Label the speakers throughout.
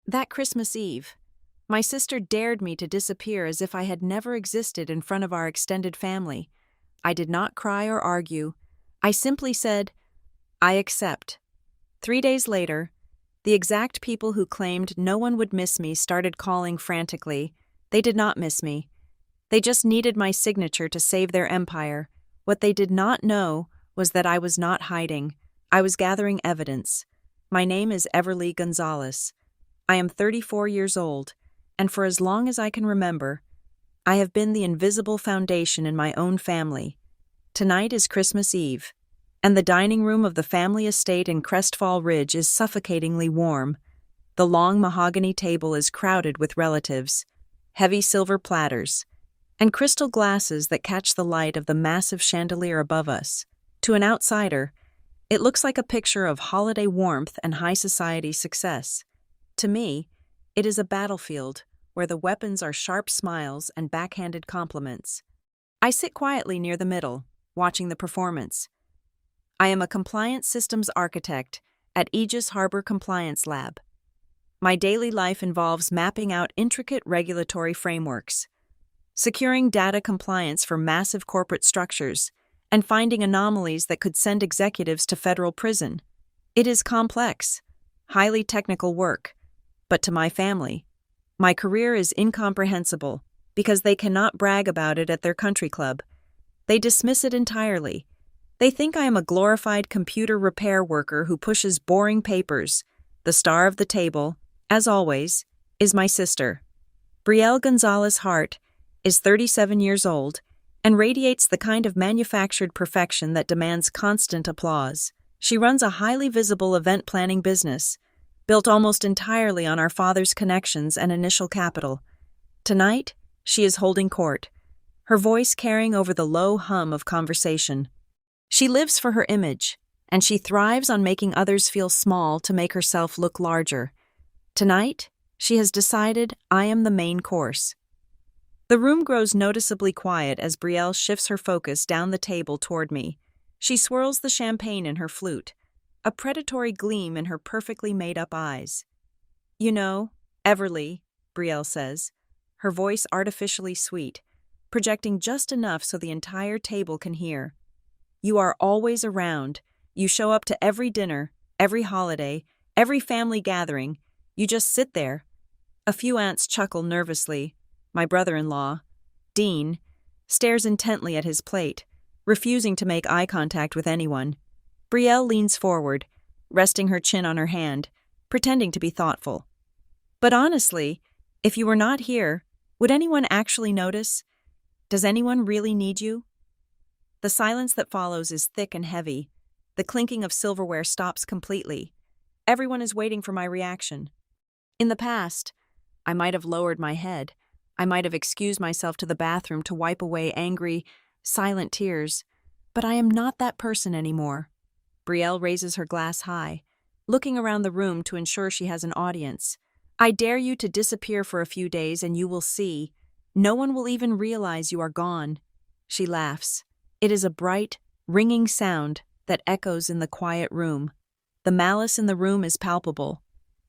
Speaker 1: That Christmas Eve, my sister dared me to disappear as if I had never existed in front of our extended family. I did not cry or argue. I simply said, I accept. 3 days later, the exact people who claimed no one would miss me started calling frantically. They did not miss me. They just needed my signature to save their empire. What they did not know was that I was not hiding. I was gathering evidence. My name is Everly Gonzalez. I am 34 years old, and for as long as I can remember, I have been the invisible foundation in my own family. Tonight is Christmas Eve, and the dining room of the family estate in Crestfall Ridge is suffocatingly warm. The long mahogany table is crowded with relatives, heavy silver platters, and crystal glasses that catch the light of the massive chandelier above us. To an outsider, it looks like a picture of holiday warmth and high society success. To me, it is a battlefield where the weapons are sharp smiles and backhanded compliments. I sit quietly near the middle, watching the performance. I am a compliance systems architect at Aegis Harbor Compliance Lab. My daily life involves mapping out intricate regulatory frameworks, securing data compliance for massive corporate structures, and finding anomalies that could send executives to federal prison. It is complex, highly technical work, but to my family, my career is incomprehensible because they cannot brag about it at their country club. They dismiss it entirely. They think I am a glorified computer repair worker who pushes boring papers. The star of the table, as always, is my sister. Brielle Gonzalez Hart is 37 years old and radiates the kind of manufactured perfection that demands constant applause. She runs a highly visible event planning business, built almost entirely on our father's connections and initial capital. Tonight, she is holding court, her voice carrying over the low hum of conversation. She lives for her image, and she thrives on making others feel small to make herself look larger. Tonight, she has decided I am the main course. The room grows noticeably quiet as Brielle shifts her focus down the table toward me. She swirls the champagne in her flute, a predatory gleam in her perfectly made-up eyes. You know, Everly, Brielle says, her voice artificially sweet, projecting just enough so the entire table can hear. You are always around. You show up to every dinner, every holiday, every family gathering. You just sit there. A few aunts chuckle nervously. My brother-in-law, Dean, stares intently at his plate, refusing to make eye contact with anyone. Brielle leans forward, resting her chin on her hand, pretending to be thoughtful. But honestly, if you were not here, would anyone actually notice? Does anyone really need you? The silence that follows is thick and heavy. The clinking of silverware stops completely. Everyone is waiting for my reaction. In the past, I might have lowered my head. I might have excused myself to the bathroom to wipe away angry, silent tears. But I am not that person anymore. Brielle raises her glass high, looking around the room to ensure she has an audience. I dare you to disappear for a few days and you will see. No one will even realize you are gone. She laughs. It is a bright, ringing sound that echoes in the quiet room. The malice in the room is palpable,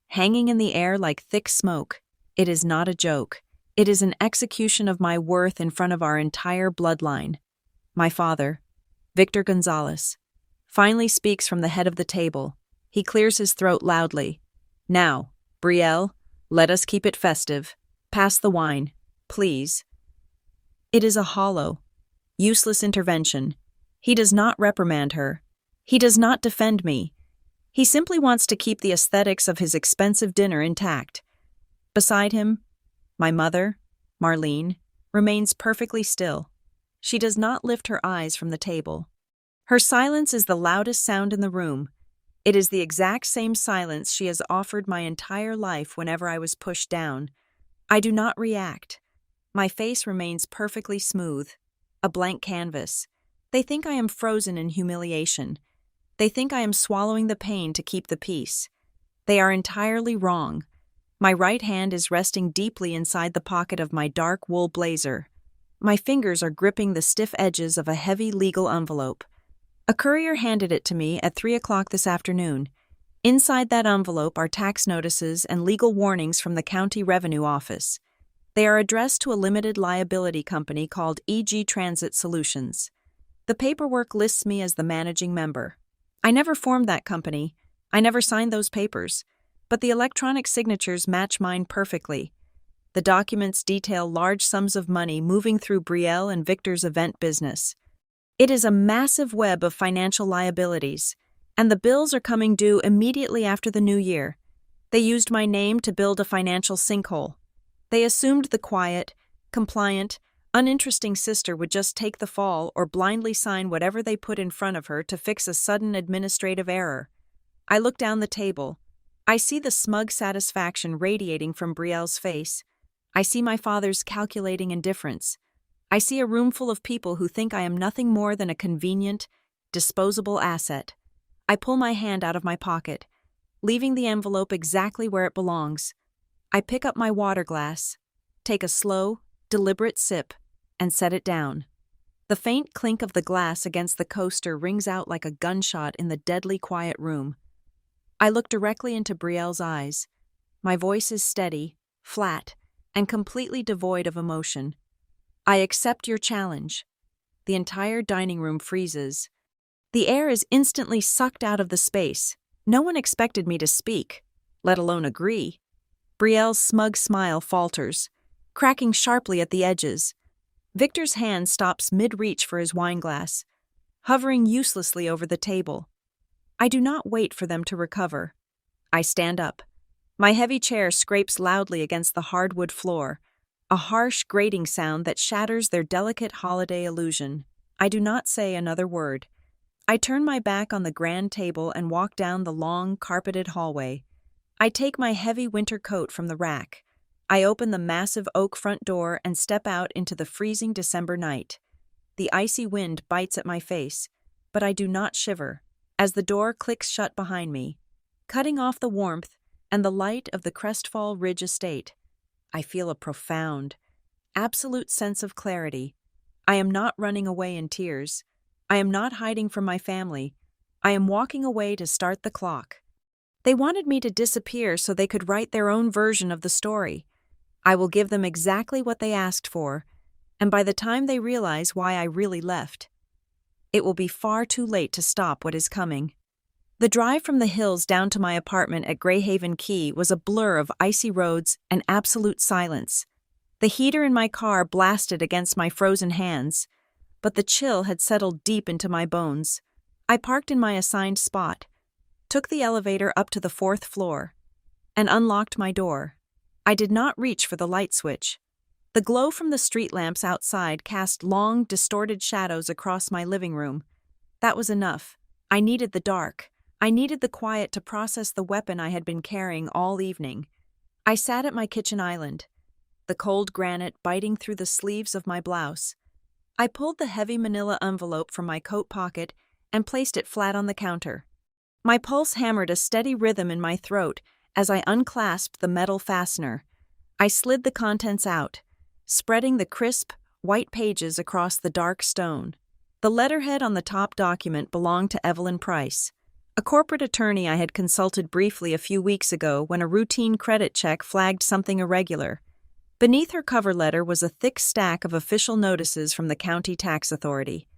Speaker 1: hanging in the air like thick smoke. It is not a joke. It is an execution of my worth in front of our entire bloodline. My father, Victor Gonzalez, finally speaks from the head of the table. He clears his throat loudly. Now, Brielle, let us keep it festive. Pass the wine, please. It is a hollow, useless intervention. He does not reprimand her. He does not defend me. He simply wants to keep the aesthetics of his expensive dinner intact. Beside him, my mother, Marlene, remains perfectly still. She does not lift her eyes from the table. Her silence is the loudest sound in the room. It is the exact same silence she has offered my entire life whenever I was pushed down. I do not react. My face remains perfectly smooth, a blank canvas. They think I am frozen in humiliation. They think I am swallowing the pain to keep the peace. They are entirely wrong. My right hand is resting deeply inside the pocket of my dark wool blazer. My fingers are gripping the stiff edges of a heavy legal envelope. A courier handed it to me at 3 o'clock this afternoon. Inside that envelope are tax notices and legal warnings from the County Revenue Office. They are addressed to a limited liability company called EG Transit Solutions. The paperwork lists me as the managing member. I never formed that company. I never signed those papers. But the electronic signatures match mine perfectly. The documents detail large sums of money moving through Brielle and Victor's event business. It is a massive web of financial liabilities, and the bills are coming due immediately after the new year. They used my name to build a financial sinkhole. They assumed the quiet, compliant, uninteresting sister would just take the fall or blindly sign whatever they put in front of her to fix a sudden administrative error. I look down the table. I see the smug satisfaction radiating from Brielle's face. I see my father's calculating indifference. I see a room full of people who think I am nothing more than a convenient, disposable asset. I pull my hand out of my pocket, leaving the envelope exactly where it belongs. I pick up my water glass, take a slow, deliberate sip, and set it down. The faint clink of the glass against the coaster rings out like a gunshot in the deadly quiet room. I look directly into Brielle's eyes. My voice is steady, flat, and completely devoid of emotion. I accept your challenge. The entire dining room freezes. The air is instantly sucked out of the space. No one expected me to speak, let alone agree. Brielle's smug smile falters, cracking sharply at the edges. Victor's hand stops mid-reach for his wineglass, hovering uselessly over the table. I do not wait for them to recover. I stand up. My heavy chair scrapes loudly against the hardwood floor, a harsh, grating sound that shatters their delicate holiday illusion. I do not say another word. I turn my back on the grand table and walk down the long, carpeted hallway. I take my heavy winter coat from the rack. I open the massive oak front door and step out into the freezing December night. The icy wind bites at my face, but I do not shiver, as the door clicks shut behind me, cutting off the warmth and the light of the Crestfall Ridge estate. I feel a profound, absolute sense of clarity. I am not running away in tears. I am not hiding from my family. I am walking away to start the clock. They wanted me to disappear so they could write their own version of the story. I will give them exactly what they asked for, and by the time they realize why I really left, it will be far too late to stop what is coming. The drive from the hills down to my apartment at Greyhaven Key was a blur of icy roads and absolute silence. The heater in my car blasted against my frozen hands, but the chill had settled deep into my bones. I parked in my assigned spot, took the elevator up to the 4th floor, and unlocked my door. I did not reach for the light switch. The glow from the street lamps outside cast long, distorted shadows across my living room. That was enough. I needed the dark. I needed the quiet to process the weapon I had been carrying all evening. I sat at my kitchen island, the cold granite biting through the sleeves of my blouse. I pulled the heavy manila envelope from my coat pocket and placed it flat on the counter. My pulse hammered a steady rhythm in my throat as I unclasped the metal fastener. I slid the contents out, spreading the crisp, white pages across the dark stone. The letterhead on the top document belonged to Evelyn Price, a corporate attorney I had consulted briefly a few weeks ago when a routine credit check flagged something irregular. Beneath her cover letter was a thick stack of official notices from the county tax authority.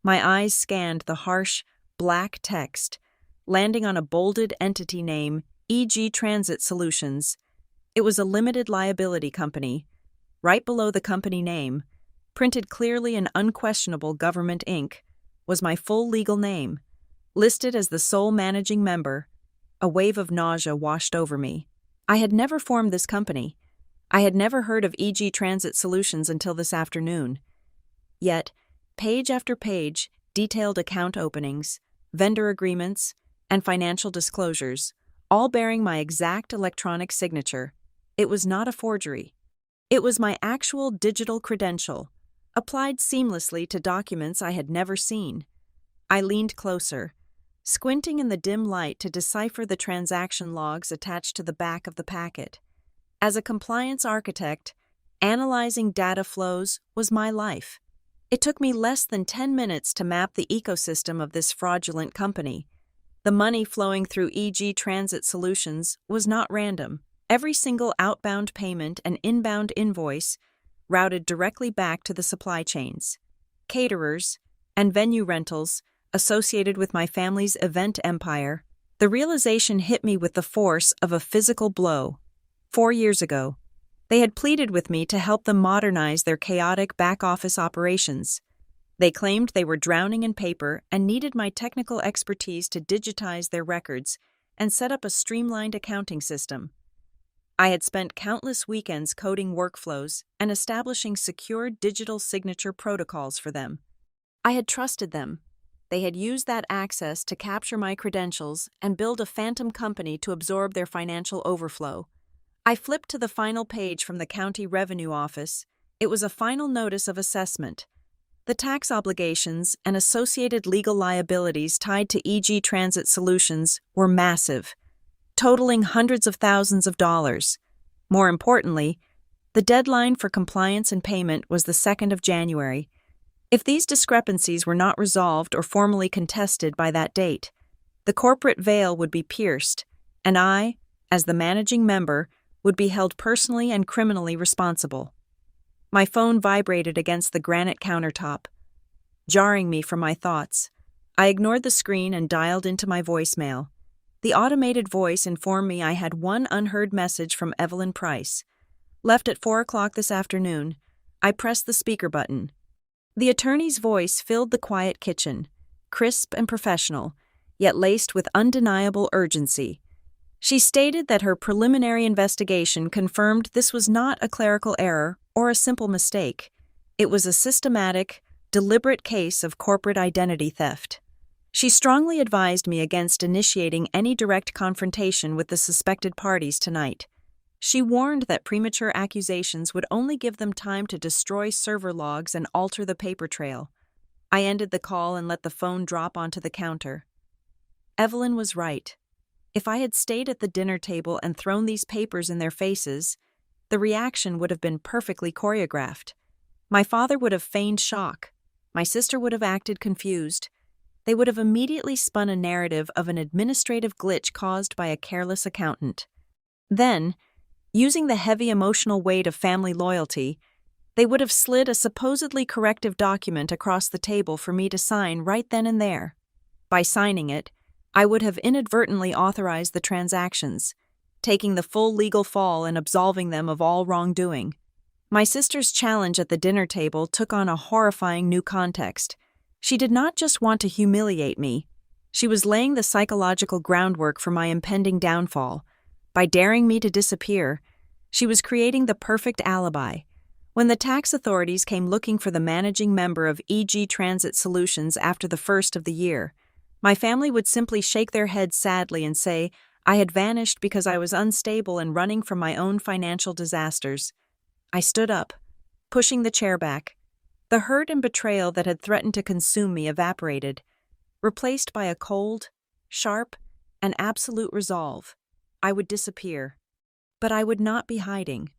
Speaker 1: My eyes scanned the harsh, black text, landing on a bolded entity name, EG Transit Solutions. It was a limited liability company. Right below the company name, printed clearly in unquestionable government ink, was my full legal name, listed as the sole managing member. A wave of nausea washed over me. I had never formed this company. I had never heard of EG Transit Solutions until this afternoon. Yet, page after page detailed account openings, vendor agreements, and financial disclosures, all bearing my exact electronic signature. It was not a forgery. It was my actual digital credential, applied seamlessly to documents I had never seen. I leaned closer, squinting in the dim light to decipher the transaction logs attached to the back of the packet. As a compliance architect, analyzing data flows was my life. It took me less than 10 minutes to map the ecosystem of this fraudulent company. The money flowing through EG Transit Solutions was not random. Every single outbound payment and inbound invoice routed directly back to the supply chains, caterers, and venue rentals associated with my family's event empire. The realization hit me with the force of a physical blow. 4 years ago, they had pleaded with me to help them modernize their chaotic back-office operations. They claimed they were drowning in paper and needed my technical expertise to digitize their records and set up a streamlined accounting system. I had spent countless weekends coding workflows and establishing secure digital signature protocols for them. I had trusted them. They had used that access to capture my credentials and build a phantom company to absorb their financial overflow. I flipped to the final page from the county revenue office. It was a final notice of assessment. The tax obligations and associated legal liabilities tied to EG Transit Solutions were massive, totaling hundreds of thousands of dollars. More importantly, the deadline for compliance and payment was the 2nd of January. If these discrepancies were not resolved or formally contested by that date, the corporate veil would be pierced, and I, as the managing member, would be held personally and criminally responsible. My phone vibrated against the granite countertop, jarring me from my thoughts. I ignored the screen and dialed into my voicemail. The automated voice informed me I had one unheard message from Evelyn Price. Left at 4 o'clock this afternoon, I pressed the speaker button. The attorney's voice filled the quiet kitchen, crisp and professional, yet laced with undeniable urgency. She stated that her preliminary investigation confirmed this was not a clerical error or a simple mistake. It was a systematic, deliberate case of corporate identity theft. She strongly advised me against initiating any direct confrontation with the suspected parties tonight. She warned that premature accusations would only give them time to destroy server logs and alter the paper trail. I ended the call and let the phone drop onto the counter. Evelyn was right. If I had stayed at the dinner table and thrown these papers in their faces, the reaction would have been perfectly choreographed. My father would have feigned shock. My sister would have acted confused. They would have immediately spun a narrative of an administrative glitch caused by a careless accountant. Then, using the heavy emotional weight of family loyalty, they would have slid a supposedly corrective document across the table for me to sign right then and there. By signing it, I would have inadvertently authorized the transactions, taking the full legal fall and absolving them of all wrongdoing. My sister's challenge at the dinner table took on a horrifying new context. She did not just want to humiliate me. She was laying the psychological groundwork for my impending downfall. By daring me to disappear, she was creating the perfect alibi. When the tax authorities came looking for the managing member of EG Transit Solutions after the first of the year, my family would simply shake their heads sadly and say I had vanished because I was unstable and running from my own financial disasters. I stood up, pushing the chair back. The hurt and betrayal that had threatened to consume me evaporated, replaced by a cold, sharp, and absolute resolve. I would disappear. But I would not be hiding.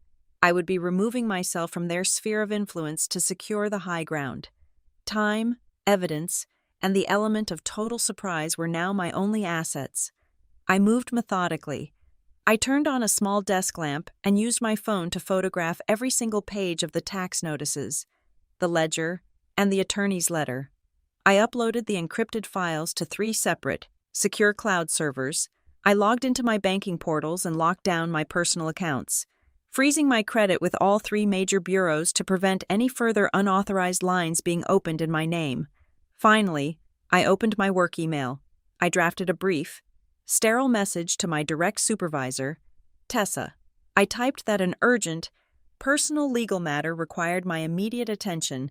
Speaker 1: I would be removing myself from their sphere of influence to secure the high ground. Time, evidence, and the element of total surprise were now my only assets. I moved methodically. I turned on a small desk lamp and used my phone to photograph every single page of the tax notices, the ledger, and the attorney's letter. I uploaded the encrypted files to 3 separate, secure cloud servers. I logged into my banking portals and locked down my personal accounts, freezing my credit with all 3 major bureaus to prevent any further unauthorized lines being opened in my name. Finally, I opened my work email. I drafted a brief, sterile message to my direct supervisor, Tessa. I typed that an urgent, personal legal matter required my immediate attention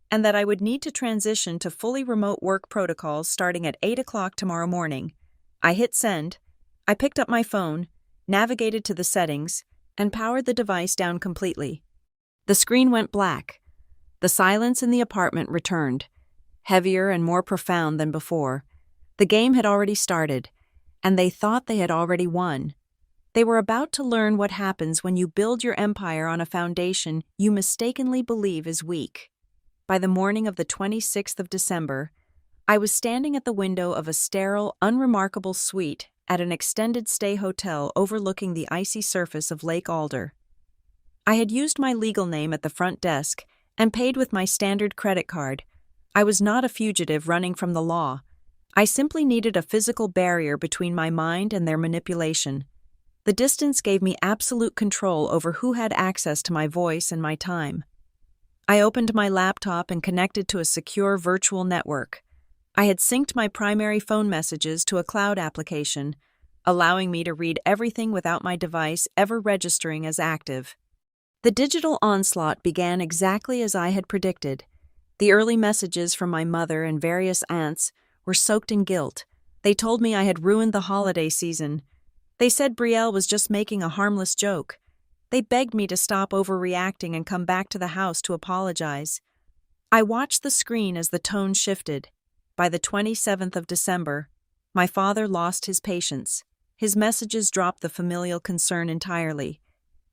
Speaker 1: and that I would need to transition to fully remote work protocols starting at 8 o'clock tomorrow morning. I hit send. I picked up my phone, navigated to the settings, and powered the device down completely. The screen went black. The silence in the apartment returned, heavier and more profound than before. The game had already started, and they thought they had already won. They were about to learn what happens when you build your empire on a foundation you mistakenly believe is weak. By the morning of the 26th of December, I was standing at the window of a sterile, unremarkable suite at an extended stay hotel overlooking the icy surface of Lake Alder. I had used my legal name at the front desk and paid with my standard credit card. I was not a fugitive running from the law. I simply needed a physical barrier between my mind and their manipulation. The distance gave me absolute control over who had access to my voice and my time. I opened my laptop and connected to a secure virtual network. I had synced my primary phone messages to a cloud application, allowing me to read everything without my device ever registering as active. The digital onslaught began exactly as I had predicted. The early messages from my mother and various aunts were soaked in guilt. They told me I had ruined the holiday season. They said Brielle was just making a harmless joke. They begged me to stop overreacting and come back to the house to apologize. I watched the screen as the tone shifted. By the 27th of December, my father lost his patience. His messages dropped the familial concern entirely.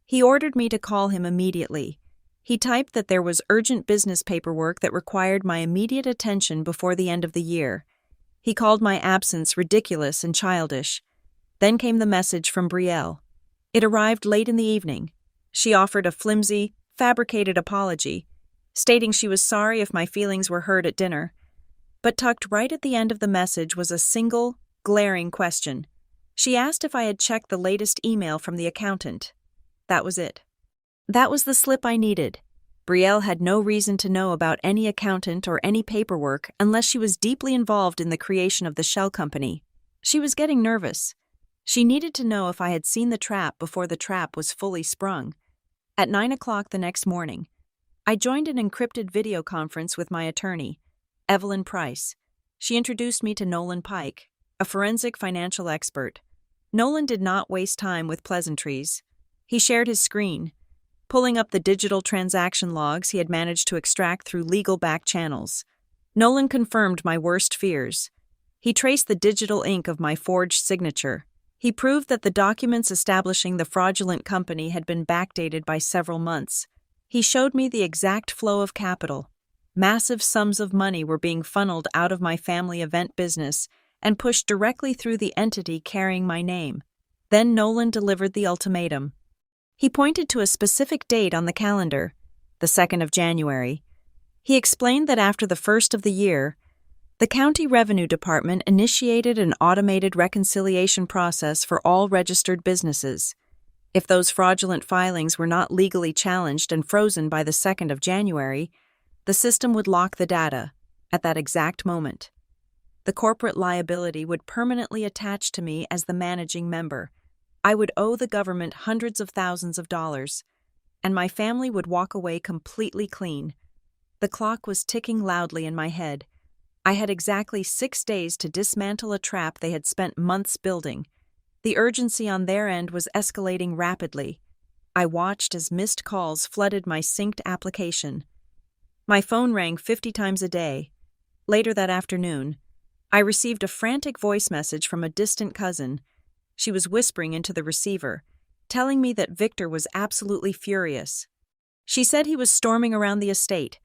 Speaker 1: He ordered me to call him immediately. He typed that there was urgent business paperwork that required my immediate attention before the end of the year. He called my absence ridiculous and childish. Then came the message from Brielle. It arrived late in the evening. She offered a flimsy, fabricated apology, stating she was sorry if my feelings were hurt at dinner. But tucked right at the end of the message was a single, glaring question. She asked if I had checked the latest email from the accountant. That was it. That was the slip I needed. Brielle had no reason to know about any accountant or any paperwork unless she was deeply involved in the creation of the shell company. She was getting nervous. She needed to know if I had seen the trap before the trap was fully sprung. At 9 o'clock the next morning, I joined an encrypted video conference with my attorney, Evelyn Price. She introduced me to Nolan Pike, a forensic financial expert. Nolan did not waste time with pleasantries. He shared his screen, pulling up the digital transaction logs he had managed to extract through legal back channels. Nolan confirmed my worst fears. He traced the digital ink of my forged signature. He proved that the documents establishing the fraudulent company had been backdated by several months. He showed me the exact flow of capital. Massive sums of money were being funneled out of my family event business and pushed directly through the entity carrying my name. Then Nolan delivered the ultimatum. He pointed to a specific date on the calendar, the 2nd of January. He explained that after the first of the year, the County Revenue Department initiated an automated reconciliation process for all registered businesses. If those fraudulent filings were not legally challenged and frozen by the 2nd of January, the system would lock the data at that exact moment. The corporate liability would permanently attach to me as the managing member. I would owe the government hundreds of thousands of dollars, and my family would walk away completely clean. The clock was ticking loudly in my head. I had exactly 6 days to dismantle a trap they had spent months building. The urgency on their end was escalating rapidly. I watched as missed calls flooded my synced application. My phone rang 50 times a day. Later that afternoon, I received a frantic voice message from a distant cousin. She was whispering into the receiver, telling me that Victor was absolutely furious. She said he was storming around the estate,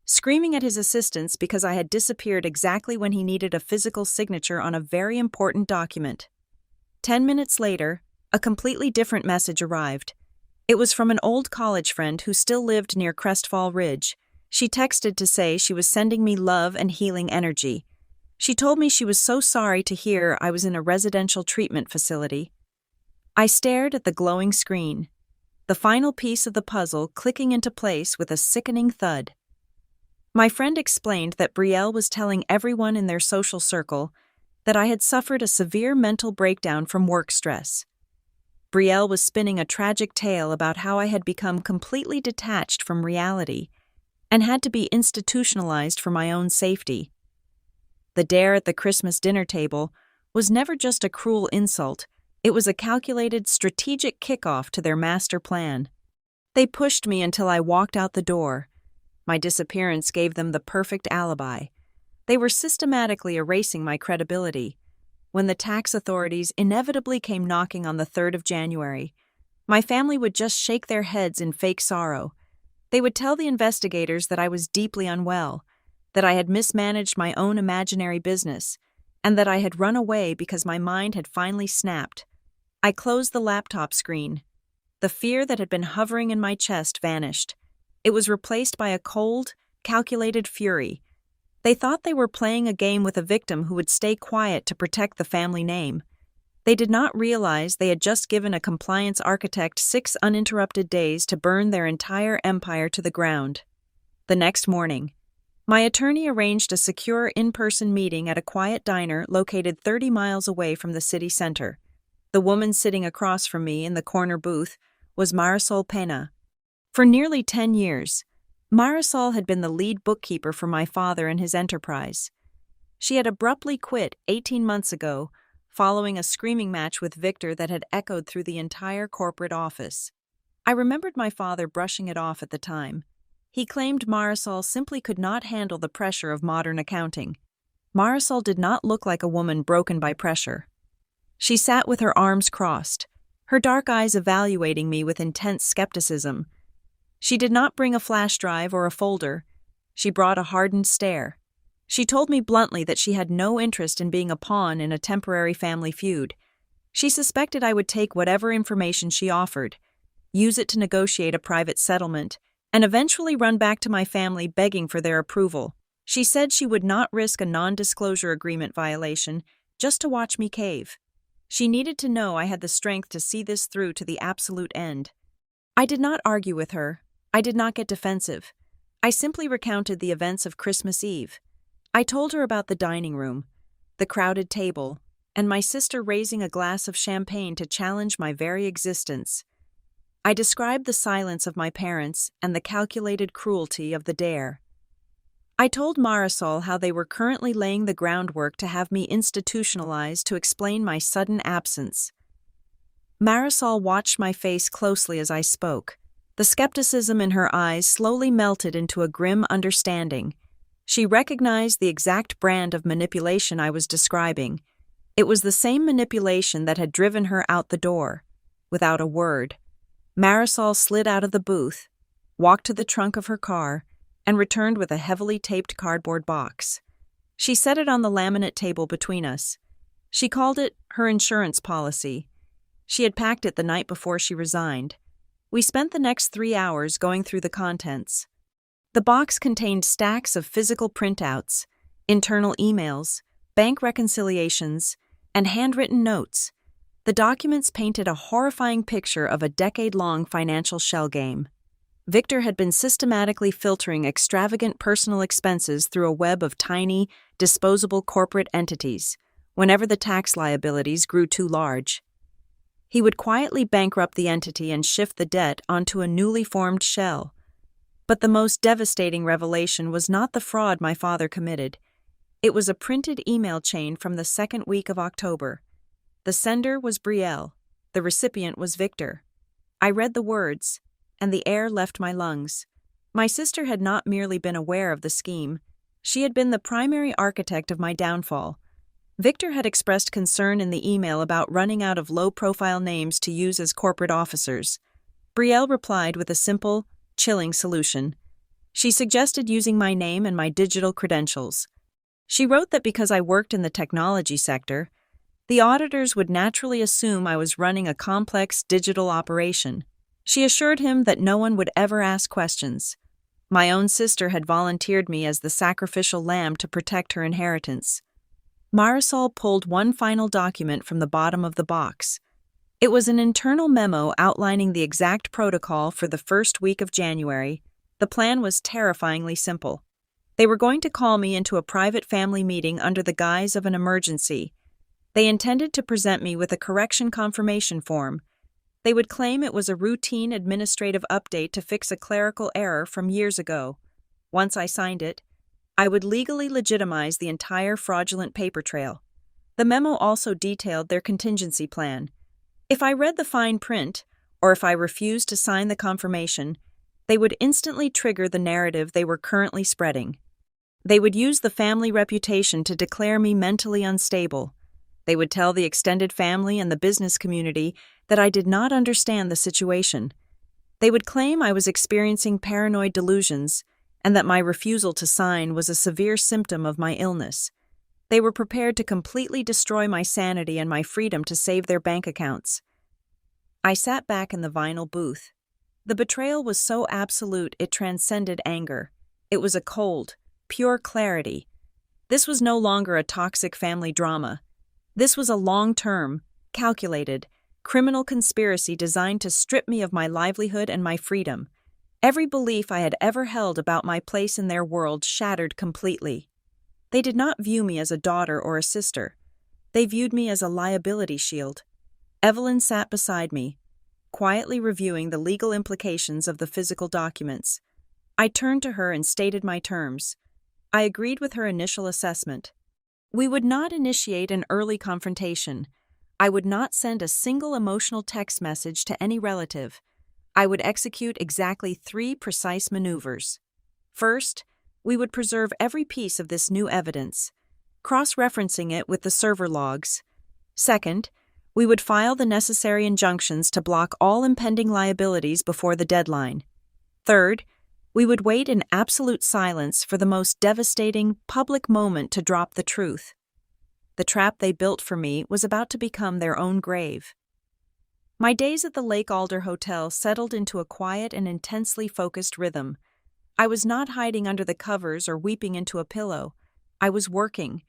Speaker 1: screaming at his assistants because I had disappeared exactly when he needed a physical signature on a very important document. 10 minutes later, a completely different message arrived. It was from an old college friend who still lived near Crestfall Ridge. She texted to say she was sending me love and healing energy. She told me she was so sorry to hear I was in a residential treatment facility. I stared at the glowing screen, the final piece of the puzzle clicking into place with a sickening thud. My friend explained that Brielle was telling everyone in their social circle that I had suffered a severe mental breakdown from work stress. Brielle was spinning a tragic tale about how I had become completely detached from reality and had to be institutionalized for my own safety. The dare at the Christmas dinner table was never just a cruel insult, it was a calculated, strategic kickoff to their master plan. They pushed me until I walked out the door. My disappearance gave them the perfect alibi. They were systematically erasing my credibility. When the tax authorities inevitably came knocking on the 3rd of January, my family would just shake their heads in fake sorrow. They would tell the investigators that I was deeply unwell. that I had mismanaged my own imaginary business, and that I had run away because my mind had finally snapped. I closed the laptop screen. The fear that had been hovering in my chest vanished. It was replaced by a cold, calculated fury. They thought they were playing a game with a victim who would stay quiet to protect the family name. They did not realize they had just given a compliance architect 6 uninterrupted days to burn their entire empire to the ground. The next morning, my attorney arranged a secure in-person meeting at a quiet diner located 30 miles away from the city center. The woman sitting across from me in the corner booth was Marisol Pena. For nearly 10 years, Marisol had been the lead bookkeeper for my father and his enterprise. She had abruptly quit 18 months ago, following a screaming match with Victor that had echoed through the entire corporate office. I remembered my father brushing it off at the time. He claimed Marisol simply could not handle the pressure of modern accounting. Marisol did not look like a woman broken by pressure. She sat with her arms crossed, her dark eyes evaluating me with intense skepticism. She did not bring a flash drive or a folder. She brought a hardened stare. She told me bluntly that she had no interest in being a pawn in a temporary family feud. She suspected I would take whatever information she offered, use it to negotiate a private settlement, and eventually run back to my family begging for their approval. She said she would not risk a non-disclosure agreement violation just to watch me cave. She needed to know I had the strength to see this through to the absolute end. I did not argue with her. I did not get defensive. I simply recounted the events of Christmas Eve. I told her about the dining room, the crowded table, and my sister raising a glass of champagne to challenge my very existence. I described the silence of my parents and the calculated cruelty of the dare. I told Marisol how they were currently laying the groundwork to have me institutionalized to explain my sudden absence. Marisol watched my face closely as I spoke. The skepticism in her eyes slowly melted into a grim understanding. She recognized the exact brand of manipulation I was describing. It was the same manipulation that had driven her out the door. Without a word, Marisol slid out of the booth, walked to the trunk of her car, and returned with a heavily taped cardboard box. She set it on the laminate table between us. She called it her insurance policy. She had packed it the night before she resigned. We spent the next 3 hours going through the contents. The box contained stacks of physical printouts, internal emails, bank reconciliations, and handwritten notes. The documents painted a horrifying picture of a decade-long financial shell game. Victor had been systematically filtering extravagant personal expenses through a web of tiny, disposable corporate entities whenever the tax liabilities grew too large. He would quietly bankrupt the entity and shift the debt onto a newly formed shell. But the most devastating revelation was not the fraud my father committed. It was a printed email chain from the second week of October. The sender was Brielle. The recipient was Victor. I read the words, and the air left my lungs. My sister had not merely been aware of the scheme. She had been the primary architect of my downfall. Victor had expressed concern in the email about running out of low-profile names to use as corporate officers. Brielle replied with a simple, chilling solution. She suggested using my name and my digital credentials. She wrote that because I worked in the technology sector, the auditors would naturally assume I was running a complex digital operation. She assured him that no one would ever ask questions. My own sister had volunteered me as the sacrificial lamb to protect her inheritance. Marisol pulled one final document from the bottom of the box. It was an internal memo outlining the exact protocol for the first week of January. The plan was terrifyingly simple. They were going to call me into a private family meeting under the guise of an emergency. They intended to present me with a correction confirmation form. They would claim it was a routine administrative update to fix a clerical error from years ago. Once I signed it, I would legally legitimize the entire fraudulent paper trail. The memo also detailed their contingency plan. If I read the fine print, or if I refused to sign the confirmation, they would instantly trigger the narrative they were currently spreading. They would use the family reputation to declare me mentally unstable. They would tell the extended family and the business community that I did not understand the situation. They would claim I was experiencing paranoid delusions, and that my refusal to sign was a severe symptom of my illness. They were prepared to completely destroy my sanity and my freedom to save their bank accounts. I sat back in the vinyl booth. The betrayal was so absolute it transcended anger. It was a cold, pure clarity. This was no longer a toxic family drama. This was a long-term, calculated, criminal conspiracy designed to strip me of my livelihood and my freedom. Every belief I had ever held about my place in their world shattered completely. They did not view me as a daughter or a sister. They viewed me as a liability shield. Evelyn sat beside me, quietly reviewing the legal implications of the physical documents. I turned to her and stated my terms. I agreed with her initial assessment. We would not initiate an early confrontation. I would not send a single emotional text message to any relative. I would execute exactly 3 precise maneuvers. First, we would preserve every piece of this new evidence, cross-referencing it with the server logs. Second, we would file the necessary injunctions to block all impending liabilities before the deadline. Third, we would wait in absolute silence for the most devastating public moment to drop the truth. The trap they built for me was about to become their own grave. My days at the Lake Alder Hotel settled into a quiet and intensely focused rhythm. I was not hiding under the covers or weeping into a pillow. I was working.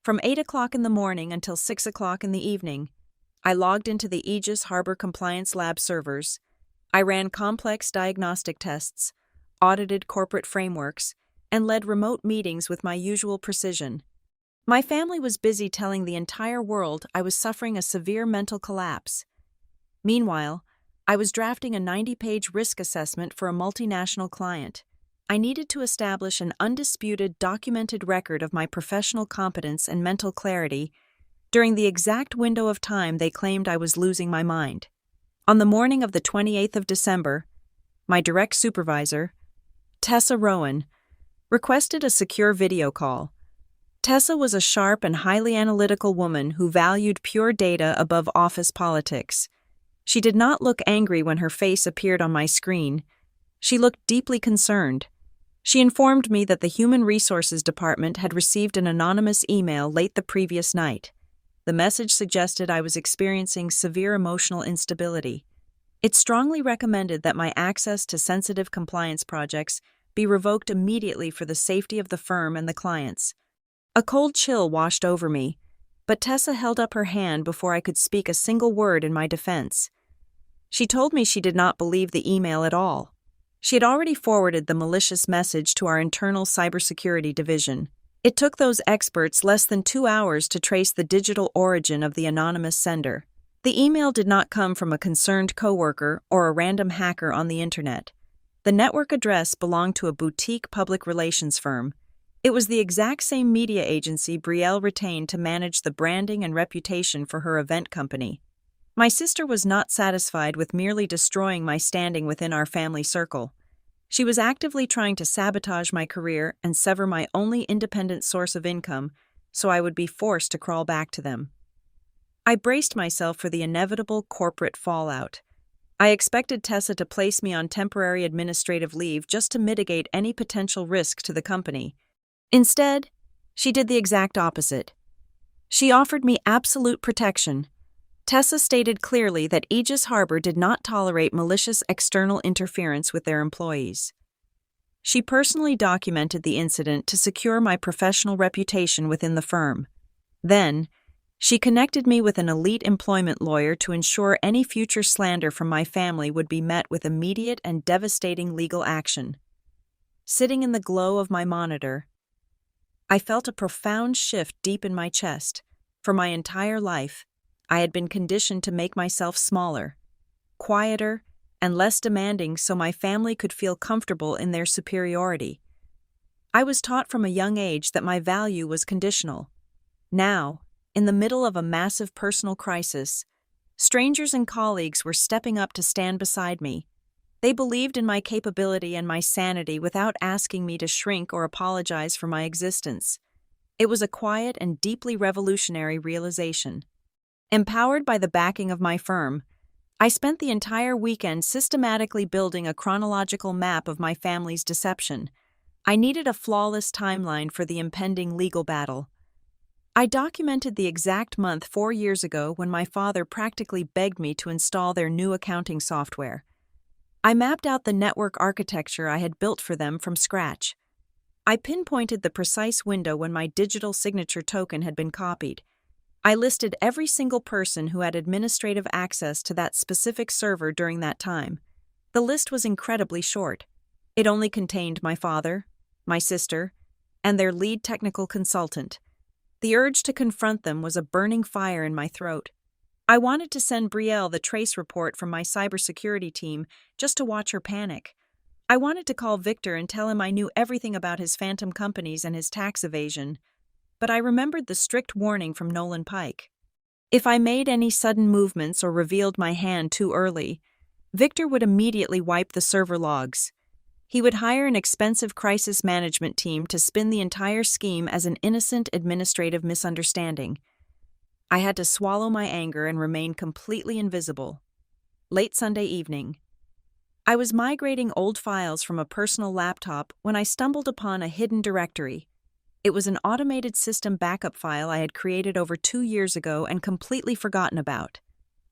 Speaker 1: From 8 o'clock in the morning until 6 o'clock in the evening, I logged into the Aegis Harbor Compliance Lab servers. I ran complex diagnostic tests, audited corporate frameworks, and led remote meetings with my usual precision. My family was busy telling the entire world I was suffering a severe mental collapse. Meanwhile, I was drafting a 90-page risk assessment for a multinational client. I needed to establish an undisputed, documented record of my professional competence and mental clarity during the exact window of time they claimed I was losing my mind. On the morning of the 28th of December, my direct supervisor, Tessa Rowan, requested a secure video call. Tessa was a sharp and highly analytical woman who valued pure data above office politics. She did not look angry when her face appeared on my screen. She looked deeply concerned. She informed me that the Human Resources Department had received an anonymous email late the previous night. The message suggested I was experiencing severe emotional instability. It strongly recommended that my access to sensitive compliance projects be revoked immediately for the safety of the firm and the clients. A cold chill washed over me, but Tessa held up her hand before I could speak a single word in my defense. She told me she did not believe the email at all. She had already forwarded the malicious message to our internal cybersecurity division. It took those experts less than 2 hours to trace the digital origin of the anonymous sender. The email did not come from a concerned coworker or a random hacker on the internet. The network address belonged to a boutique public relations firm. It was the exact same media agency Brielle retained to manage the branding and reputation for her event company. My sister was not satisfied with merely destroying my standing within our family circle. She was actively trying to sabotage my career and sever my only independent source of income, so I would be forced to crawl back to them. I braced myself for the inevitable corporate fallout. I expected Tessa to place me on temporary administrative leave just to mitigate any potential risk to the company. Instead, she did the exact opposite. She offered me absolute protection. Tessa stated clearly that Aegis Harbor did not tolerate malicious external interference with their employees. She personally documented the incident to secure my professional reputation within the firm. Then, she connected me with an elite employment lawyer to ensure any future slander from my family would be met with immediate and devastating legal action. Sitting in the glow of my monitor, I felt a profound shift deep in my chest. For my entire life, I had been conditioned to make myself smaller, quieter, and less demanding so my family could feel comfortable in their superiority. I was taught from a young age that my value was conditional. Now, in the middle of a massive personal crisis, strangers and colleagues were stepping up to stand beside me. They believed in my capability and my sanity without asking me to shrink or apologize for my existence. It was a quiet and deeply revolutionary realization. Empowered by the backing of my firm, I spent the entire weekend systematically building a chronological map of my family's deception. I needed a flawless timeline for the impending legal battle. I documented the exact month 4 years ago when my father practically begged me to install their new accounting software. I mapped out the network architecture I had built for them from scratch. I pinpointed the precise window when my digital signature token had been copied. I listed every single person who had administrative access to that specific server during that time. The list was incredibly short. It only contained my father, my sister, and their lead technical consultant. The urge to confront them was a burning fire in my throat. I wanted to send Brielle the trace report from my cybersecurity team just to watch her panic. I wanted to call Victor and tell him I knew everything about his phantom companies and his tax evasion. But I remembered the strict warning from Nolan Pike. If I made any sudden movements or revealed my hand too early, Victor would immediately wipe the server logs. He would hire an expensive crisis management team to spin the entire scheme as an innocent administrative misunderstanding. I had to swallow my anger and remain completely invisible. Late Sunday evening. I was migrating old files from a personal laptop when I stumbled upon a hidden directory. It was an automated system backup file I had created over 2 years ago and completely forgotten about.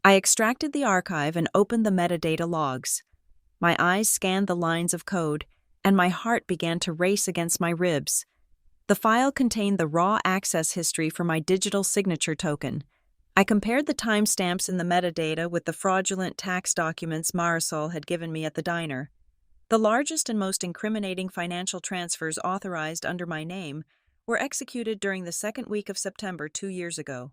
Speaker 1: I extracted the archive and opened the metadata logs. My eyes scanned the lines of code, and my heart began to race against my ribs. The file contained the raw access history for my digital signature token. I compared the timestamps in the metadata with the fraudulent tax documents Marisol had given me at the diner. The largest and most incriminating financial transfers authorized under my name were executed during the second week of September 2 years ago.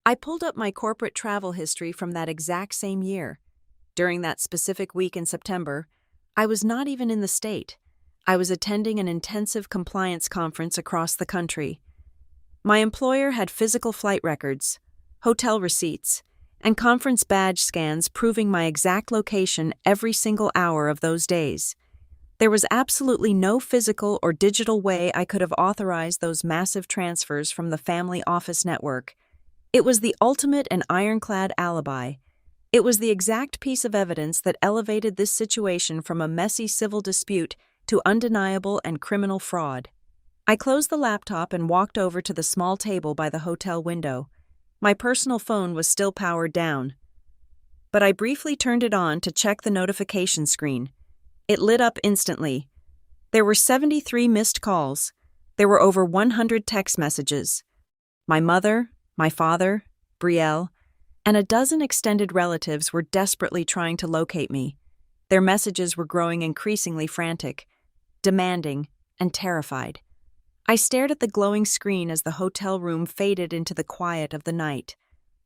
Speaker 1: I pulled up my corporate travel history from that exact same year. During that specific week in September, I was not even in the state. I was attending an intensive compliance conference across the country. My employer had physical flight records, hotel receipts, and conference badge scans proving my exact location every single hour of those days. There was absolutely no physical or digital way I could have authorized those massive transfers from the family office network. It was the ultimate and ironclad alibi. It was the exact piece of evidence that elevated this situation from a messy civil dispute to undeniable and criminal fraud. I closed the laptop and walked over to the small table by the hotel window. My personal phone was still powered down, but I briefly turned it on to check the notification screen. It lit up instantly. There were 73 missed calls. There were over 100 text messages. My mother, my father, Brielle, and a dozen extended relatives were desperately trying to locate me. Their messages were growing increasingly frantic, demanding, and terrified. I stared at the glowing screen as the hotel room faded into the quiet of the night.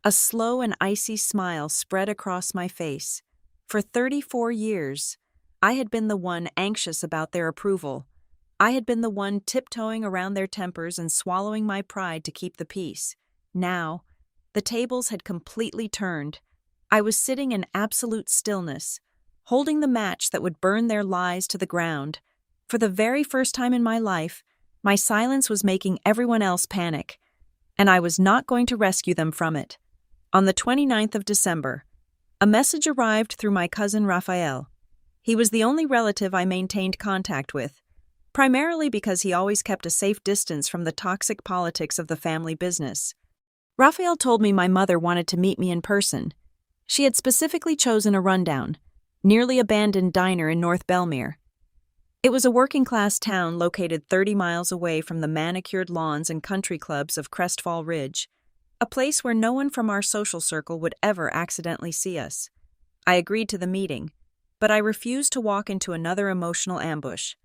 Speaker 1: A slow and icy smile spread across my face. For 34 years, I had been the one anxious about their approval. I had been the one tiptoeing around their tempers and swallowing my pride to keep the peace. Now, the tables had completely turned. I was sitting in absolute stillness, holding the match that would burn their lies to the ground. For the very first time in my life, my silence was making everyone else panic, and I was not going to rescue them from it. On the 29th of December, a message arrived through my cousin Raphael. He was the only relative I maintained contact with, primarily because he always kept a safe distance from the toxic politics of the family business. Raphael told me my mother wanted to meet me in person. She had specifically chosen a rundown, nearly abandoned diner in North Belmere. It was a working-class town located 30 miles away from the manicured lawns and country clubs of Crestfall Ridge, a place where no one from our social circle would ever accidentally see us. I agreed to the meeting, but I refused to walk into another emotional ambush.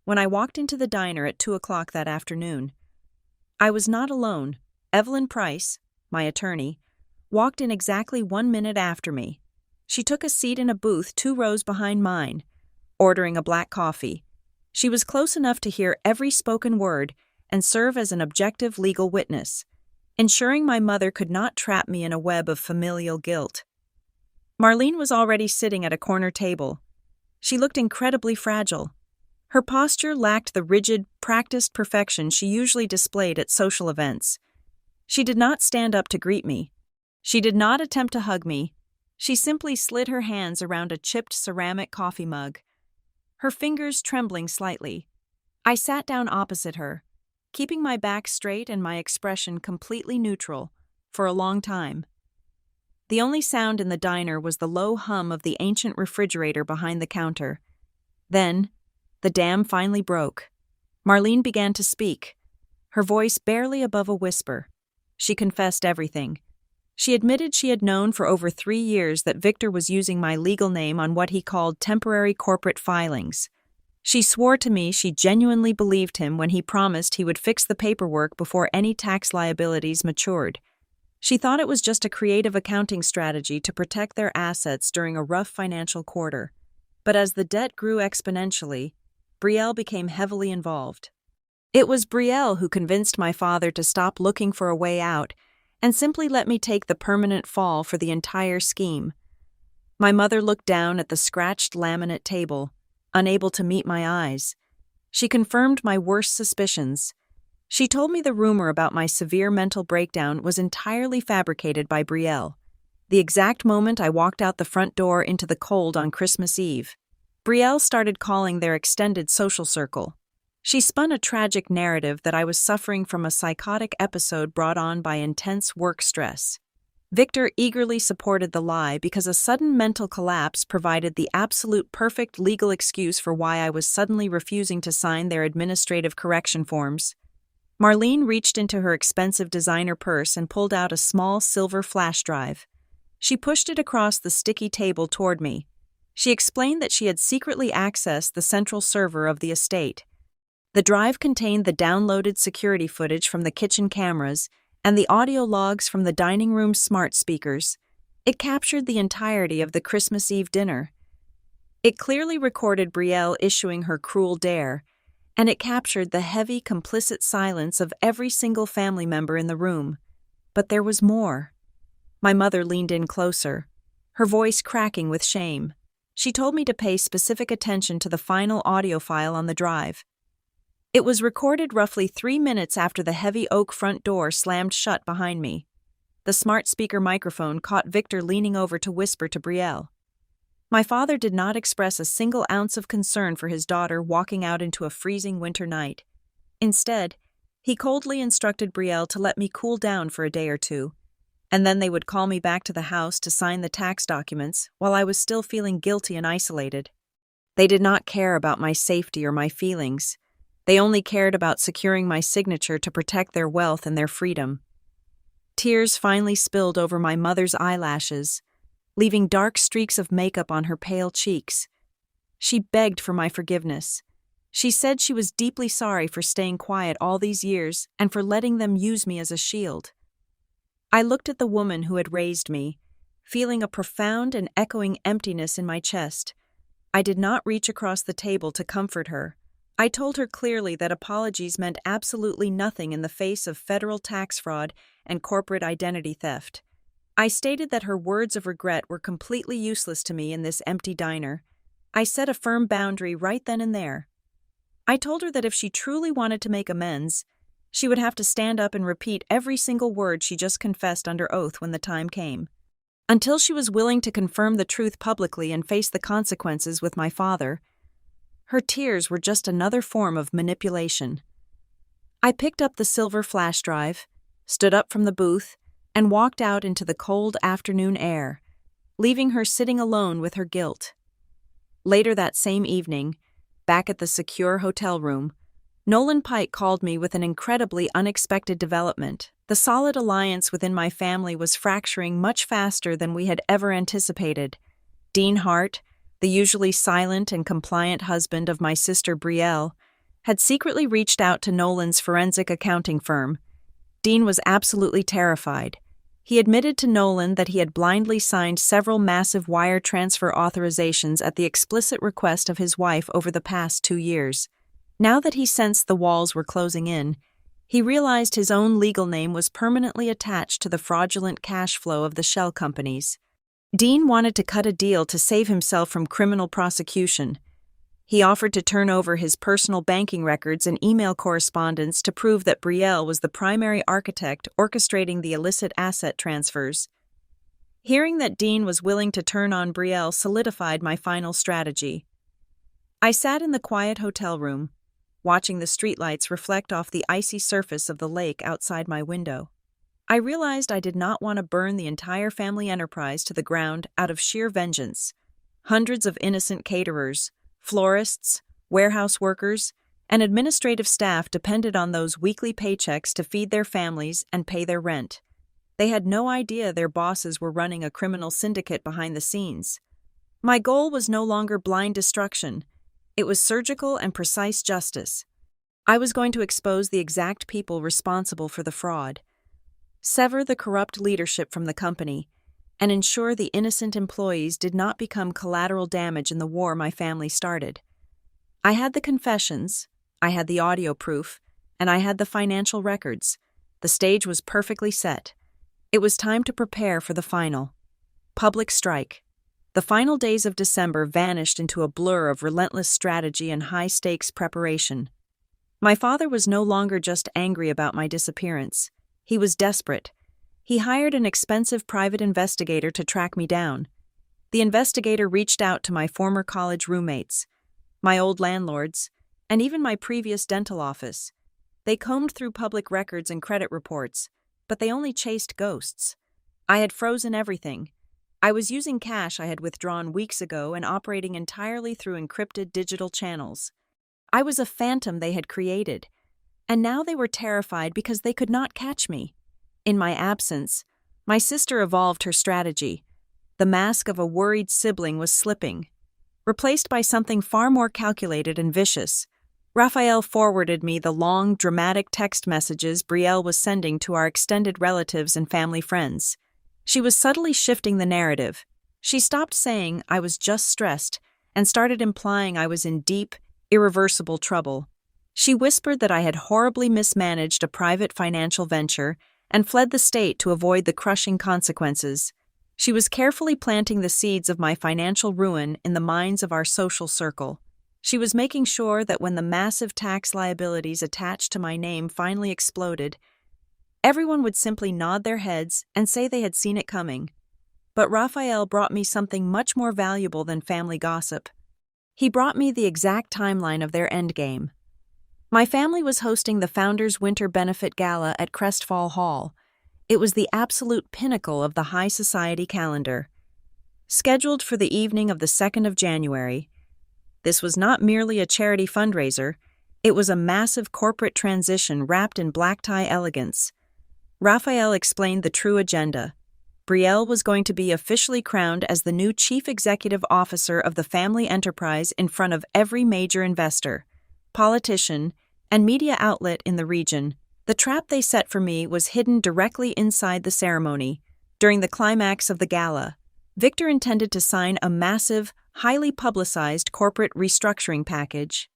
Speaker 1: When I walked into the diner at 2 o'clock that afternoon, I was not alone. Evelyn Price, my attorney, walked in exactly 1 minute after me. She took a seat in a booth 2 rows behind mine, ordering a black coffee. She was close enough to hear every spoken word and serve as an objective legal witness, ensuring my mother could not trap me in a web of familial guilt. Marlene was already sitting at a corner table. She looked incredibly fragile. Her posture lacked the rigid, practiced perfection she usually displayed at social events. She did not stand up to greet me. She did not attempt to hug me. She simply slid her hands around a chipped ceramic coffee mug, her fingers trembling slightly. I sat down opposite her, keeping my back straight and my expression completely neutral, for a long time. The only sound in the diner was the low hum of the ancient refrigerator behind the counter. Then, the dam finally broke. Marlene began to speak, her voice barely above a whisper. She confessed everything. She admitted she had known for over 3 years that Victor was using my legal name on what he called temporary corporate filings. She swore to me she genuinely believed him when he promised he would fix the paperwork before any tax liabilities matured. She thought it was just a creative accounting strategy to protect their assets during a rough financial quarter. But as the debt grew exponentially, Brielle became heavily involved. It was Brielle who convinced my father to stop looking for a way out and simply let me take the permanent fall for the entire scheme. My mother looked down at the scratched laminate table, unable to meet my eyes. She confirmed my worst suspicions. She told me the rumor about my severe mental breakdown was entirely fabricated by Brielle. The exact moment I walked out the front door into the cold on Christmas Eve, Brielle started calling their extended social circle. She spun a tragic narrative that I was suffering from a psychotic episode brought on by intense work stress. Victor eagerly supported the lie because a sudden mental collapse provided the absolute perfect legal excuse for why I was suddenly refusing to sign their administrative correction forms. Marlene reached into her expensive designer purse and pulled out a small silver flash drive. She pushed it across the sticky table toward me. She explained that she had secretly accessed the central server of the estate. The drive contained the downloaded security footage from the kitchen cameras and the audio logs from the dining room smart speakers. It captured the entirety of the Christmas Eve dinner. It clearly recorded Brielle issuing her cruel dare, and it captured the heavy, complicit silence of every single family member in the room. But there was more. My mother leaned in closer, her voice cracking with shame. She told me to pay specific attention to the final audio file on the drive. It was recorded roughly 3 minutes after the heavy oak front door slammed shut behind me. The smart speaker microphone caught Victor leaning over to whisper to Brielle. My father did not express a single ounce of concern for his daughter walking out into a freezing winter night. Instead, he coldly instructed Brielle to let me cool down for a day or two, and then they would call me back to the house to sign the tax documents while I was still feeling guilty and isolated. They did not care about my safety or my feelings. They only cared about securing my signature to protect their wealth and their freedom. Tears finally spilled over my mother's eyelashes, leaving dark streaks of makeup on her pale cheeks. She begged for my forgiveness. She said she was deeply sorry for staying quiet all these years and for letting them use me as a shield. I looked at the woman who had raised me, feeling a profound and echoing emptiness in my chest. I did not reach across the table to comfort her. I told her clearly that apologies meant absolutely nothing in the face of federal tax fraud and corporate identity theft. I stated that her words of regret were completely useless to me in this empty diner. I set a firm boundary right then and there. I told her that if she truly wanted to make amends, she would have to stand up and repeat every single word she just confessed under oath when the time came. Until she was willing to confirm the truth publicly and face the consequences with my father, her tears were just another form of manipulation. I picked up the silver flash drive, stood up from the booth, and walked out into the cold afternoon air, leaving her sitting alone with her guilt. Later that same evening, back at the secure hotel room, Nolan Pike called me with an incredibly unexpected development. The solid alliance within my family was fracturing much faster than we had ever anticipated. Dean Hart, the usually silent and compliant husband of my sister Brielle, had secretly reached out to Nolan's forensic accounting firm. Dean was absolutely terrified. He admitted to Nolan that he had blindly signed several massive wire transfer authorizations at the explicit request of his wife over the past 2 years. Now that he sensed the walls were closing in, he realized his own legal name was permanently attached to the fraudulent cash flow of the shell companies. Dean wanted to cut a deal to save himself from criminal prosecution. He offered to turn over his personal banking records and email correspondence to prove that Brielle was the primary architect orchestrating the illicit asset transfers. Hearing that Dean was willing to turn on Brielle solidified my final strategy. I sat in the quiet hotel room, watching the streetlights reflect off the icy surface of the lake outside my window. I realized I did not want to burn the entire family enterprise to the ground out of sheer vengeance. Hundreds of innocent caterers, florists, warehouse workers, and administrative staff depended on those weekly paychecks to feed their families and pay their rent. They had no idea their bosses were running a criminal syndicate behind the scenes. My goal was no longer blind destruction. It was surgical and precise justice. I was going to expose the exact people responsible for the fraud, sever the corrupt leadership from the company, and ensure the innocent employees did not become collateral damage in the war my family started. I had the confessions, I had the audio proof, and I had the financial records. The stage was perfectly set. It was time to prepare for the final public strike. The final days of December vanished into a blur of relentless strategy and high-stakes preparation. My father was no longer just angry about my disappearance. He was desperate. He hired an expensive private investigator to track me down. The investigator reached out to my former college roommates, my old landlords, and even my previous dental office. They combed through public records and credit reports, but they only chased ghosts. I had frozen everything. I was using cash I had withdrawn weeks ago and operating entirely through encrypted digital channels. I was a phantom they had created, and now they were terrified because they could not catch me. In my absence, my sister evolved her strategy. The mask of a worried sibling was slipping. Replaced by something far more calculated and vicious, Raphael forwarded me the long, dramatic text messages Brielle was sending to our extended relatives and family friends. She was subtly shifting the narrative. She stopped saying I was just stressed and started implying I was in deep, irreversible trouble. She whispered that I had horribly mismanaged a private financial venture and fled the state to avoid the crushing consequences. She was carefully planting the seeds of my financial ruin in the minds of our social circle. She was making sure that when the massive tax liabilities attached to my name finally exploded, everyone would simply nod their heads and say they had seen it coming. But Raphael brought me something much more valuable than family gossip. He brought me the exact timeline of their endgame. My family was hosting the Founders' Winter Benefit Gala at Crestfall Hall. It was the absolute pinnacle of the high society calendar. Scheduled for the evening of the 2nd of January, this was not merely a charity fundraiser, it was a massive corporate transition wrapped in black tie elegance. Raphael explained the true agenda. Brielle was going to be officially crowned as the new chief executive officer of the family enterprise in front of every major investor, politician, and media outlet in the region. The trap they set for me was hidden directly inside the ceremony. During the climax of the gala, Victor intended to sign a massive, highly publicized corporate restructuring package.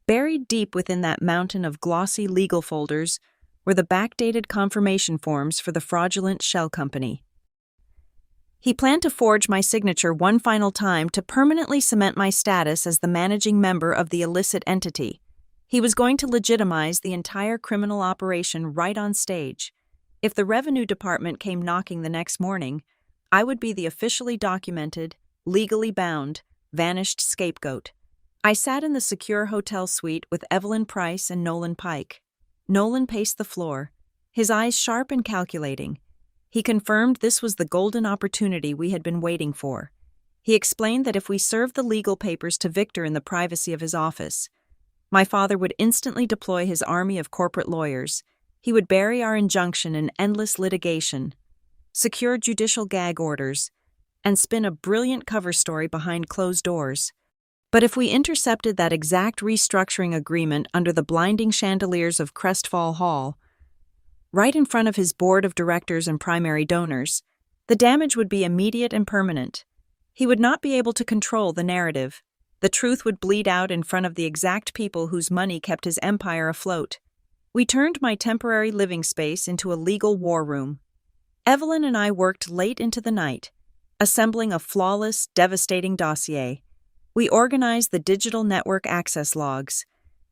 Speaker 1: Buried deep within that mountain of glossy legal folders were the backdated confirmation forms for the fraudulent shell company. He planned to forge my signature one final time to permanently cement my status as the managing member of the illicit entity. He was going to legitimize the entire criminal operation right on stage. If the revenue department came knocking the next morning, I would be the officially documented, legally bound, vanished scapegoat. I sat in the secure hotel suite with Evelyn Price and Nolan Pike. Nolan paced the floor, his eyes sharp and calculating. He confirmed this was the golden opportunity we had been waiting for. He explained that if we served the legal papers to Victor in the privacy of his office, my father would instantly deploy his army of corporate lawyers. He would bury our injunction in endless litigation, secure judicial gag orders, and spin a brilliant cover story behind closed doors. But if we intercepted that exact restructuring agreement under the blinding chandeliers of Crestfall Hall, right in front of his board of directors and primary donors, the damage would be immediate and permanent. He would not be able to control the narrative. The truth would bleed out in front of the exact people whose money kept his empire afloat. We turned my temporary living space into a legal war room. Evelyn and I worked late into the night, assembling a flawless, devastating dossier. We organized the digital network access logs.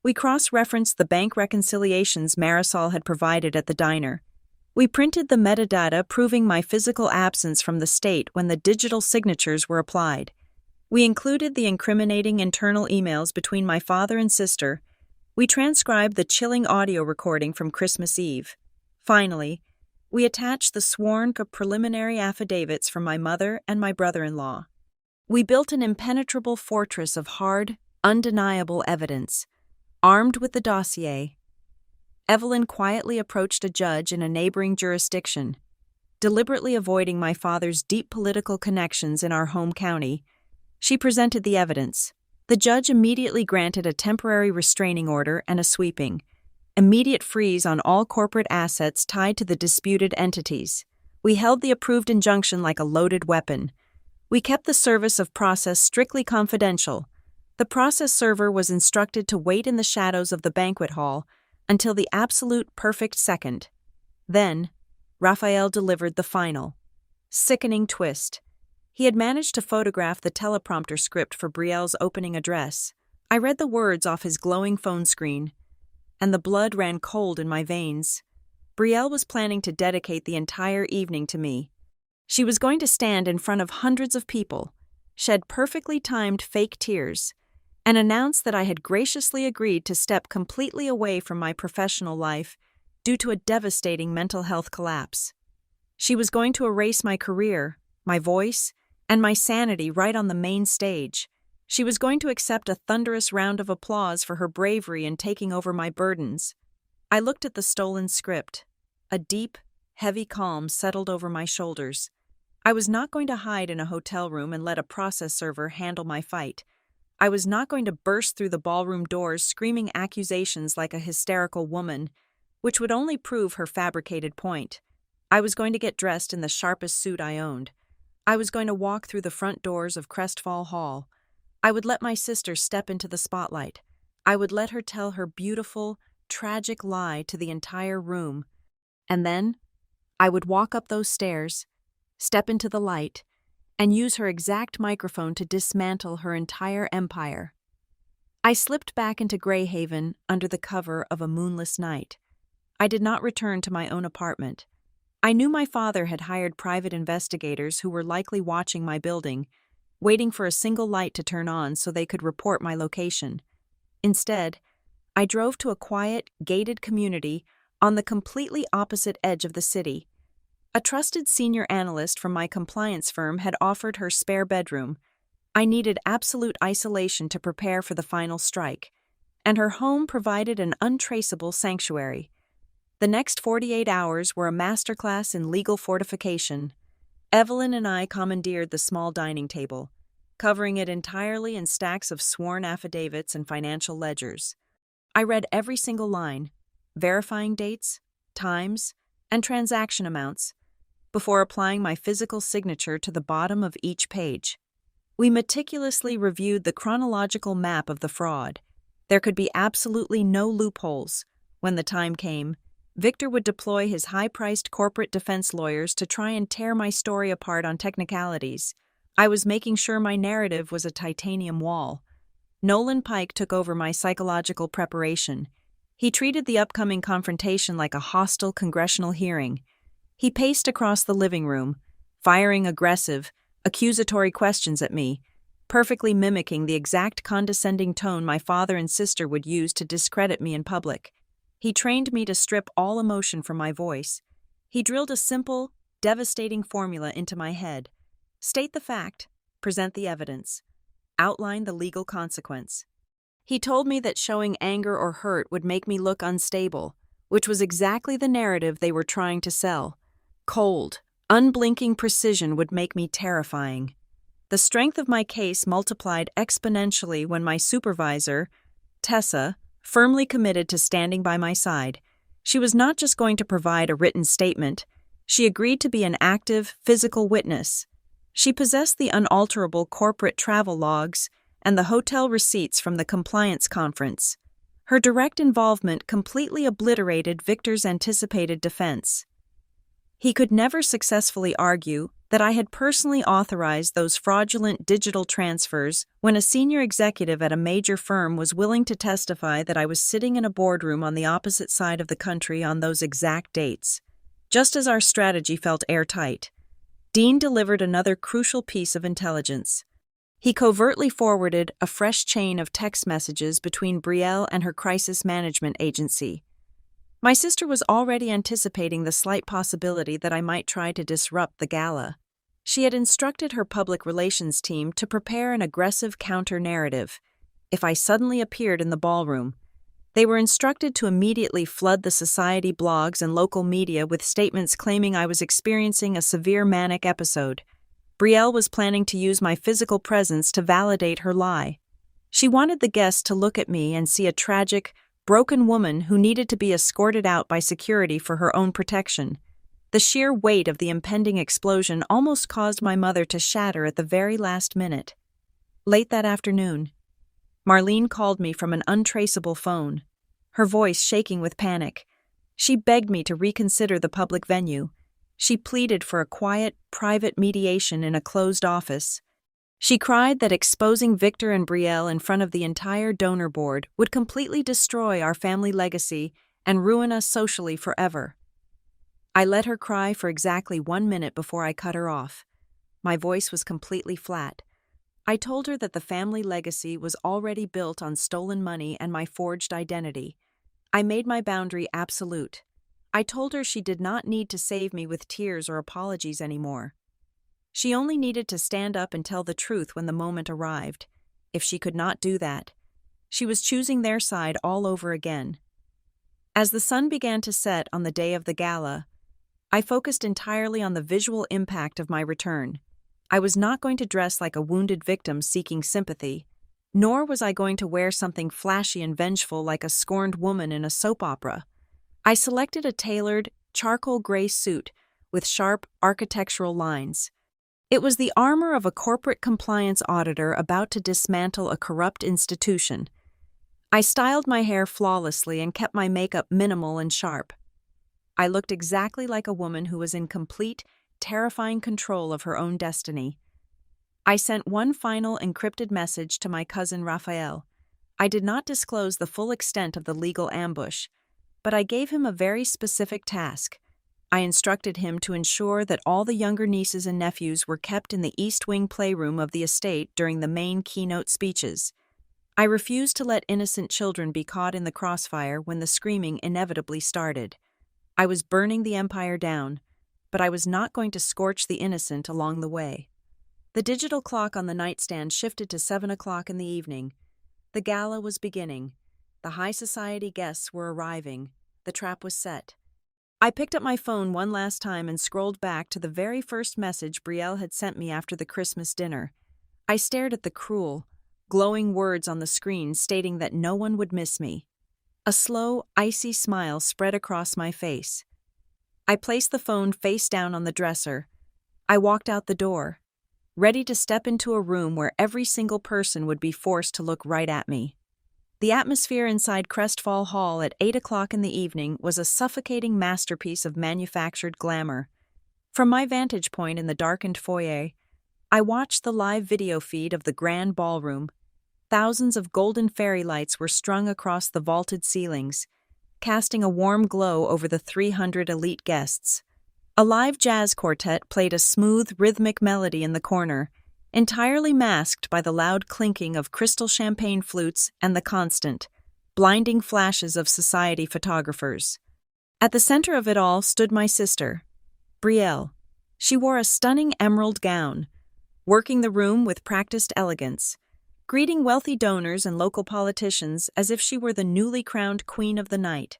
Speaker 1: We cross-referenced the bank reconciliations Marisol had provided at the diner. We printed the metadata proving my physical absence from the state when the digital signatures were applied. We included the incriminating internal emails between my father and sister, We transcribed the chilling audio recording from Christmas Eve. Finally, we attached the sworn preliminary affidavits from my mother and my brother-in-law. We built an impenetrable fortress of hard, undeniable evidence. Armed with the dossier, Evelyn quietly approached a judge in a neighboring jurisdiction. Deliberately avoiding my father's deep political connections in our home county, she presented the evidence. The judge immediately granted a temporary restraining order and a sweeping, immediate freeze on all corporate assets tied to the disputed entities. We held the approved injunction like a loaded weapon. We kept the service of process strictly confidential. The process server was instructed to wait in the shadows of the banquet hall until the absolute perfect second. Then, Raphael delivered the final, sickening twist. He had managed to photograph the teleprompter script for Brielle's opening address. I read the words off his glowing phone screen, and the blood ran cold in my veins. Brielle was planning to dedicate the entire evening to me. She was going to stand in front of hundreds of people, shed perfectly timed fake tears, and announce that I had graciously agreed to step completely away from my professional life due to a devastating mental health collapse. She was going to erase my career, my voice, and my sanity right on the main stage. She was going to accept a thunderous round of applause for her bravery in taking over my burdens. I looked at the stolen script. A deep, heavy calm settled over my shoulders. I was not going to hide in a hotel room and let a process server handle my fight. I was not going to burst through the ballroom doors screaming accusations like a hysterical woman, which would only prove her fabricated point. I was going to get dressed in the sharpest suit I owned. I was going to walk through the front doors of Crestfall Hall. I would let my sister step into the spotlight. I would let her tell her beautiful, tragic lie to the entire room. And then, I would walk up those stairs, step into the light, and use her exact microphone to dismantle her entire empire. I slipped back into Greyhaven under the cover of a moonless night. I did not return to my own apartment. I knew my father had hired private investigators who were likely watching my building, waiting for a single light to turn on so they could report my location. Instead, I drove to a quiet, gated community on the completely opposite edge of the city. A trusted senior analyst from my compliance firm had offered her spare bedroom. I needed absolute isolation to prepare for the final strike, and her home provided an untraceable sanctuary. The next 48 hours were a masterclass in legal fortification. Evelyn and I commandeered the small dining table, covering it entirely in stacks of sworn affidavits and financial ledgers. I read every single line, verifying dates, times, and transaction amounts, before applying my physical signature to the bottom of each page. We meticulously reviewed the chronological map of the fraud. There could be absolutely no loopholes. When the time came, Victor would deploy his high-priced corporate defense lawyers to try and tear my story apart on technicalities. I was making sure my narrative was a titanium wall. Nolan Pike took over my psychological preparation. He treated the upcoming confrontation like a hostile congressional hearing. He paced across the living room, firing aggressive, accusatory questions at me, perfectly mimicking the exact condescending tone my father and sister would use to discredit me in public. He trained me to strip all emotion from my voice. He drilled a simple, devastating formula into my head. State the fact, present the evidence, outline the legal consequence. He told me that showing anger or hurt would make me look unstable, which was exactly the narrative they were trying to sell. Cold, unblinking precision would make me terrifying. The strength of my case multiplied exponentially when my supervisor, Tessa, firmly committed to standing by my side. She was not just going to provide a written statement. She agreed to be an active, physical witness. She possessed the unalterable corporate travel logs and the hotel receipts from the compliance conference. Her direct involvement completely obliterated Victor's anticipated defense. He could never successfully argue that I had personally authorized those fraudulent digital transfers when a senior executive at a major firm was willing to testify that I was sitting in a boardroom on the opposite side of the country on those exact dates. Just as our strategy felt airtight, Dean delivered another crucial piece of intelligence. He covertly forwarded a fresh chain of text messages between Brielle and her crisis management agency. My sister was already anticipating the slight possibility that I might try to disrupt the gala. She had instructed her public relations team to prepare an aggressive counter-narrative if I suddenly appeared in the ballroom. They were instructed to immediately flood the society blogs and local media with statements claiming I was experiencing a severe manic episode. Brielle was planning to use my physical presence to validate her lie. She wanted the guests to look at me and see a tragic, broken woman who needed to be escorted out by security for her own protection. The sheer weight of the impending explosion almost caused my mother to shatter at the very last minute. Late that afternoon, Marlene called me from an untraceable phone, her voice shaking with panic. She begged me to reconsider the public venue. She pleaded for a quiet, private mediation in a closed office. She cried that exposing Victor and Brielle in front of the entire donor board would completely destroy our family legacy and ruin us socially forever. I let her cry for exactly 1 minute before I cut her off. My voice was completely flat. I told her that the family legacy was already built on stolen money and my forged identity. I made my boundary absolute. I told her she did not need to save me with tears or apologies anymore. She only needed to stand up and tell the truth when the moment arrived. If she could not do that, she was choosing their side all over again. As the sun began to set on the day of the gala, I focused entirely on the visual impact of my return. I was not going to dress like a wounded victim seeking sympathy, nor was I going to wear something flashy and vengeful like a scorned woman in a soap opera. I selected a tailored, charcoal gray suit with sharp, architectural lines. It was the armor of a corporate compliance auditor about to dismantle a corrupt institution. I styled my hair flawlessly and kept my makeup minimal and sharp. I looked exactly like a woman who was in complete, terrifying control of her own destiny. I sent one final encrypted message to my cousin Raphael. I did not disclose the full extent of the legal ambush, but I gave him a very specific task. I instructed him to ensure that all the younger nieces and nephews were kept in the East Wing playroom of the estate during the main keynote speeches. I refused to let innocent children be caught in the crossfire when the screaming inevitably started. I was burning the empire down, but I was not going to scorch the innocent along the way. The digital clock on the nightstand shifted to 7 o'clock in the evening. The gala was beginning. The high society guests were arriving. The trap was set. I picked up my phone one last time and scrolled back to the very first message Brielle had sent me after the Christmas dinner. I stared at the cruel, glowing words on the screen stating that no one would miss me. A slow, icy smile spread across my face. I placed the phone face down on the dresser. I walked out the door, ready to step into a room where every single person would be forced to look right at me. The atmosphere inside Crestfall Hall at 8 o'clock in the evening was a suffocating masterpiece of manufactured glamour. From my vantage point in the darkened foyer, I watched the live video feed of the grand ballroom. Thousands of golden fairy lights were strung across the vaulted ceilings, casting a warm glow over the 300 elite guests. A live jazz quartet played a smooth, rhythmic melody in the corner, entirely masked by the loud clinking of crystal champagne flutes and the constant, blinding flashes of society photographers. At the center of it all stood my sister, Brielle. She wore a stunning emerald gown, working the room with practiced elegance, greeting wealthy donors and local politicians as if she were the newly crowned queen of the night.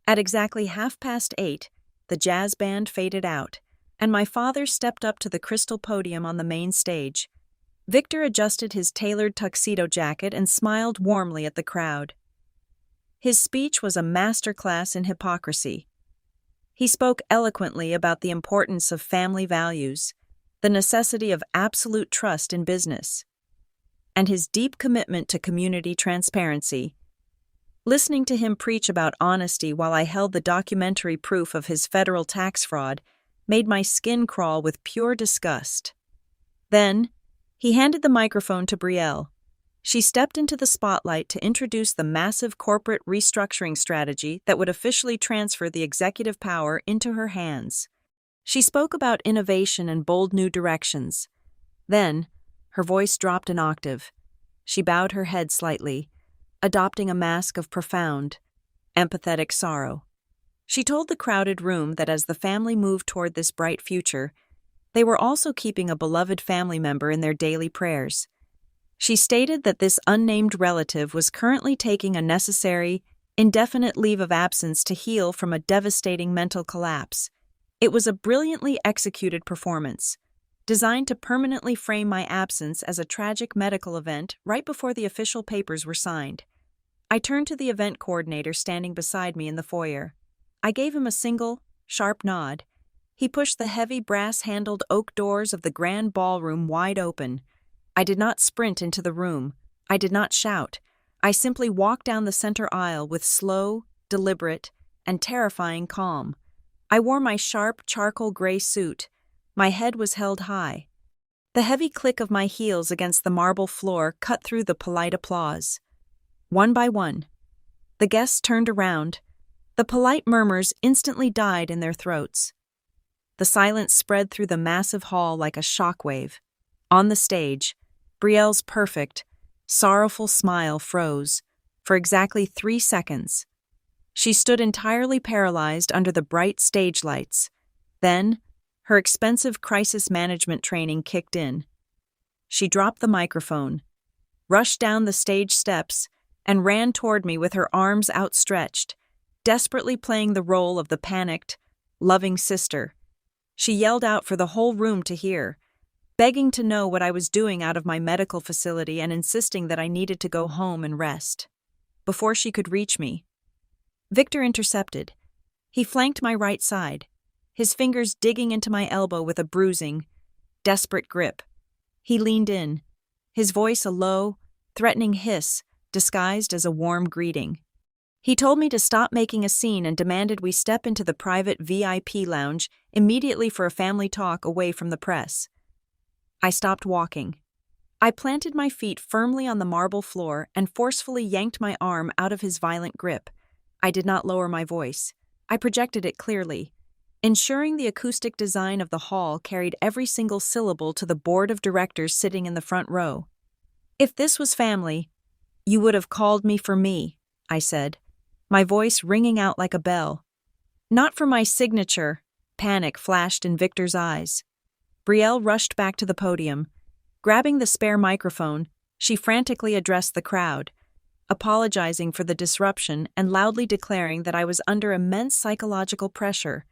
Speaker 1: At exactly 8:30, the jazz band faded out, and my father stepped up to the crystal podium on the main stage. Victor adjusted his tailored tuxedo jacket and smiled warmly at the crowd. His speech was a masterclass in hypocrisy. He spoke eloquently about the importance of family values, the necessity of absolute trust in business, and his deep commitment to community transparency. Listening to him preach about honesty while I held the documentary proof of his federal tax fraud made my skin crawl with pure disgust. Then, he handed the microphone to Brielle. She stepped into the spotlight to introduce the massive corporate restructuring strategy that would officially transfer the executive power into her hands. She spoke about innovation and bold new directions. Then, Her voice dropped an octave. She bowed her head slightly, adopting a mask of profound, empathetic sorrow. She told the crowded room that as the family moved toward this bright future, they were also keeping a beloved family member in their daily prayers. She stated that this unnamed relative was currently taking a necessary, indefinite leave of absence to heal from a devastating mental collapse. It was a brilliantly executed performance, designed to permanently frame my absence as a tragic medical event right before the official papers were signed. I turned to the event coordinator standing beside me in the foyer. I gave him a single, sharp nod. He pushed the heavy brass-handled oak doors of the grand ballroom wide open. I did not sprint into the room. I did not shout. I simply walked down the center aisle with slow, deliberate, and terrifying calm. I wore my sharp, charcoal gray suit. My head was held high. The heavy click of my heels against the marble floor cut through the polite applause. One by one, the guests turned around. The polite murmurs instantly died in their throats. The silence spread through the massive hall like a shockwave. On the stage, Brielle's perfect, sorrowful smile froze for exactly 3 seconds. She stood entirely paralyzed under the bright stage lights. Then, her expensive crisis management training kicked in. She dropped the microphone, rushed down the stage steps, and ran toward me with her arms outstretched, desperately playing the role of the panicked, loving sister. She yelled out for the whole room to hear, begging to know what I was doing out of my medical facility and insisting that I needed to go home and rest. Before she could reach me, Victor intercepted. He flanked my right side, his fingers digging into my elbow with a bruising, desperate grip. He leaned in, his voice a low, threatening hiss disguised as a warm greeting. He told me to stop making a scene and demanded we step into the private VIP lounge immediately for a family talk away from the press. I stopped walking. I planted my feet firmly on the marble floor and forcefully yanked my arm out of his violent grip. I did not lower my voice. I projected it clearly, ensuring the acoustic design of the hall carried every single syllable to the board of directors sitting in the front row. "If this was family, you would have called me for me," I said, my voice ringing out like a bell. "Not for my signature." Panic flashed in Victor's eyes. Brielle rushed back to the podium. Grabbing the spare microphone, she frantically addressed the crowd, apologizing for the disruption and loudly declaring that I was under immense psychological pressure.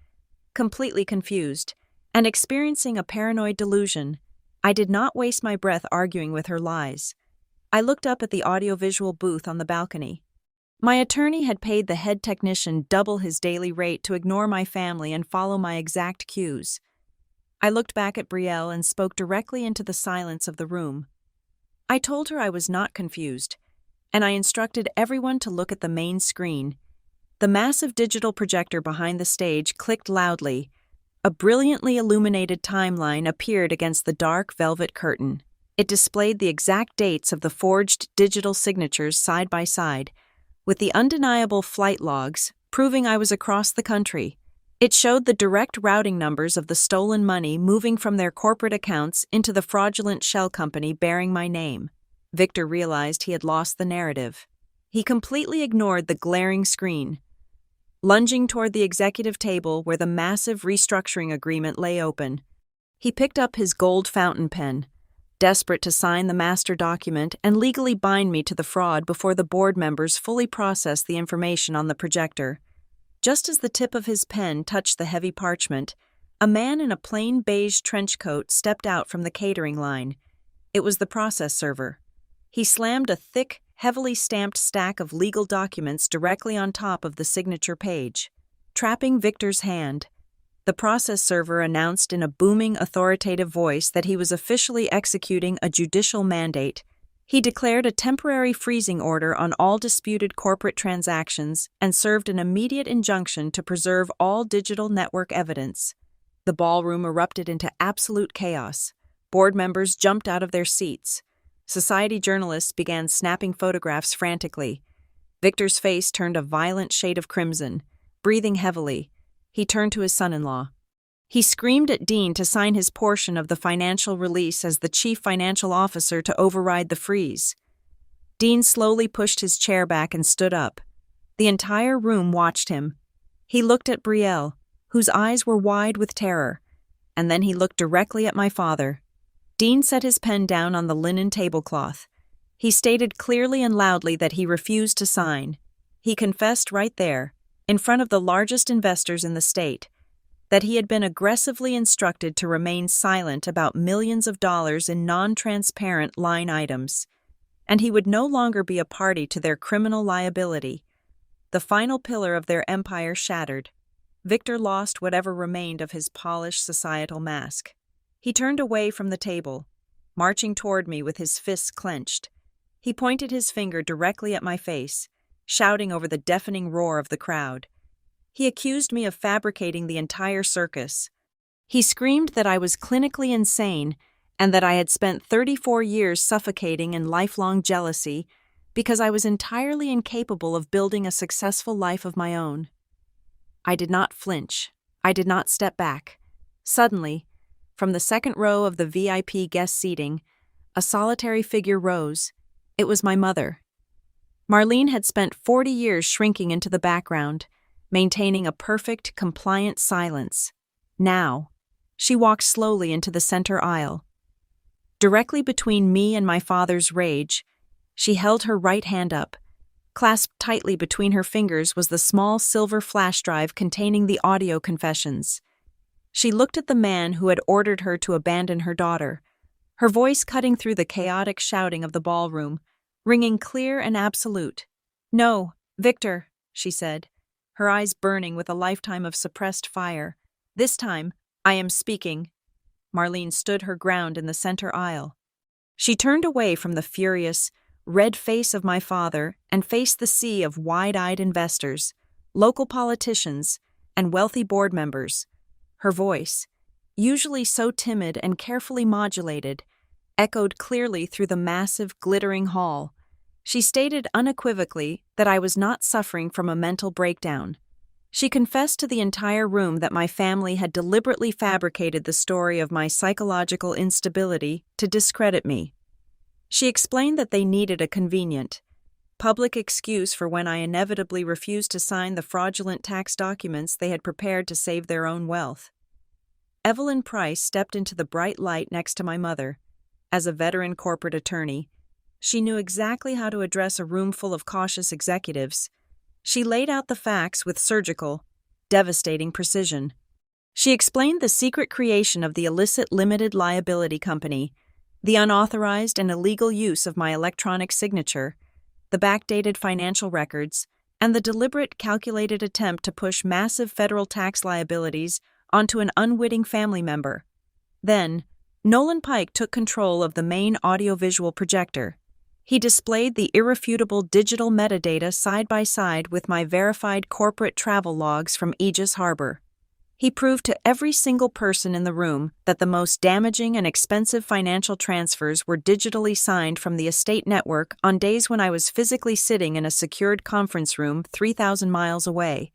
Speaker 1: Completely confused, and experiencing a paranoid delusion, I did not waste my breath arguing with her lies. I looked up at the audiovisual booth on the balcony. My attorney had paid the head technician double his daily rate to ignore my family and follow my exact cues. I looked back at Brielle and spoke directly into the silence of the room. I told her I was not confused, and I instructed everyone to look at the main screen. The massive digital projector behind the stage clicked loudly. A brilliantly illuminated timeline appeared against the dark velvet curtain. It displayed the exact dates of the forged digital signatures side by side, with the undeniable flight logs proving I was across the country. It showed the direct routing numbers of the stolen money moving from their corporate accounts into the fraudulent shell company bearing my name. Victor realized he had lost the narrative. He completely ignored the glaring screen. Lunging toward the executive table where the massive restructuring agreement lay open, he picked up his gold fountain pen, desperate to sign the master document and legally bind me to the fraud before the board members fully processed the information on the projector. Just as the tip of his pen touched the heavy parchment, a man in a plain beige trench coat stepped out from the catering line. It was the process server. He slammed a thick, heavily stamped stack of legal documents directly on top of the signature page. Trapping Victor's hand, the process server announced in a booming, authoritative voice that he was officially executing a judicial mandate. He declared a temporary freezing order on all disputed corporate transactions and served an immediate injunction to preserve all digital network evidence. The ballroom erupted into absolute chaos. Board members jumped out of their seats. Society journalists began snapping photographs frantically. Victor's face turned a violent shade of crimson. Breathing heavily, he turned to his son-in-law. He screamed at Dean to sign his portion of the financial release as the chief financial officer to override the freeze. Dean slowly pushed his chair back and stood up. The entire room watched him. He looked at Brielle, whose eyes were wide with terror, and then he looked directly at my father. Dean set his pen down on the linen tablecloth. He stated clearly and loudly that he refused to sign. He confessed right there, in front of the largest investors in the state, that he had been aggressively instructed to remain silent about millions of dollars in non-transparent line items, and he would no longer be a party to their criminal liability. The final pillar of their empire shattered. Victor lost whatever remained of his polished societal mask. He turned away from the table, marching toward me with his fists clenched. He pointed his finger directly at my face, shouting over the deafening roar of the crowd. He accused me of fabricating the entire circus. He screamed that I was clinically insane and that I had spent 34 years suffocating in lifelong jealousy because I was entirely incapable of building a successful life of my own. I did not flinch. I did not step back. Suddenly, from the second row of the VIP guest seating, a solitary figure rose. It was my mother. Marlene had spent 40 years shrinking into the background, maintaining a perfect, compliant silence. Now, she walked slowly into the center aisle. Directly between me and my father's rage, she held her right hand up. Clasped tightly between her fingers was the small silver flash drive containing the audio confessions. She looked at the man who had ordered her to abandon her daughter, her voice cutting through the chaotic shouting of the ballroom, ringing clear and absolute. "No, Victor," she said, her eyes burning with a lifetime of suppressed fire. "This time, I am speaking." Marlene stood her ground in the center aisle. She turned away from the furious, red face of my father and faced the sea of wide-eyed investors, local politicians, and wealthy board members. Her voice, usually so timid and carefully modulated, echoed clearly through the massive, glittering hall. She stated unequivocally that I was not suffering from a mental breakdown. She confessed to the entire room that my family had deliberately fabricated the story of my psychological instability to discredit me. She explained that they needed a convenient, public excuse for when I inevitably refused to sign the fraudulent tax documents they had prepared to save their own wealth. Evelyn Price stepped into the bright light next to my mother. As a veteran corporate attorney, she knew exactly how to address a room full of cautious executives. She laid out the facts with surgical, devastating precision. She explained the secret creation of the illicit limited liability company, the unauthorized and illegal use of my electronic signature, the backdated financial records, and the deliberate, calculated attempt to push massive federal tax liabilities onto an unwitting family member. Then, Nolan Pike took control of the main audiovisual projector. He displayed the irrefutable digital metadata side by side with my verified corporate travel logs from Aegis Harbor. He proved to every single person in the room that the most damaging and expensive financial transfers were digitally signed from the estate network on days when I was physically sitting in a secured conference room 3,000 miles away.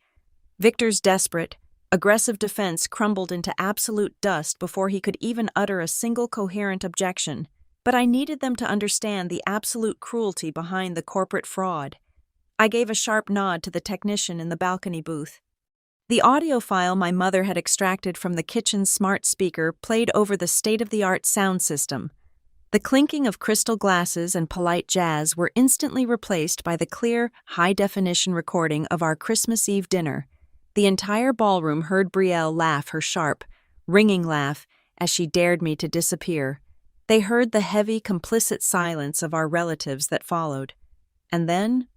Speaker 1: Victor's desperate, aggressive defense crumbled into absolute dust before he could even utter a single coherent objection. But I needed them to understand the absolute cruelty behind the corporate fraud. I gave a sharp nod to the technician in the balcony booth. The audio file my mother had extracted from the kitchen's smart speaker played over the state-of-the-art sound system. The clinking of crystal glasses and polite jazz were instantly replaced by the clear, high-definition recording of our Christmas Eve dinner. The entire ballroom heard Brielle laugh her sharp, ringing laugh as she dared me to disappear. They heard the heavy, complicit silence of our relatives that followed. And then,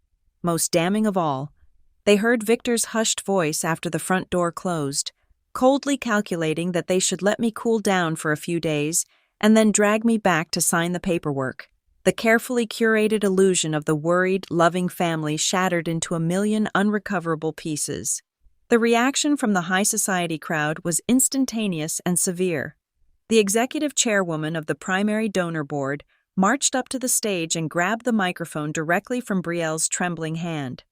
Speaker 1: most damning of all, they heard Victor's hushed voice after the front door closed, coldly calculating that they should let me cool down for a few days and then drag me back to sign the paperwork. The carefully curated illusion of the worried, loving family shattered into a million unrecoverable pieces. The reaction from the high society crowd was instantaneous and severe. The executive chairwoman of the primary donor board marched up to the stage and grabbed the microphone directly from Brielle's trembling hand.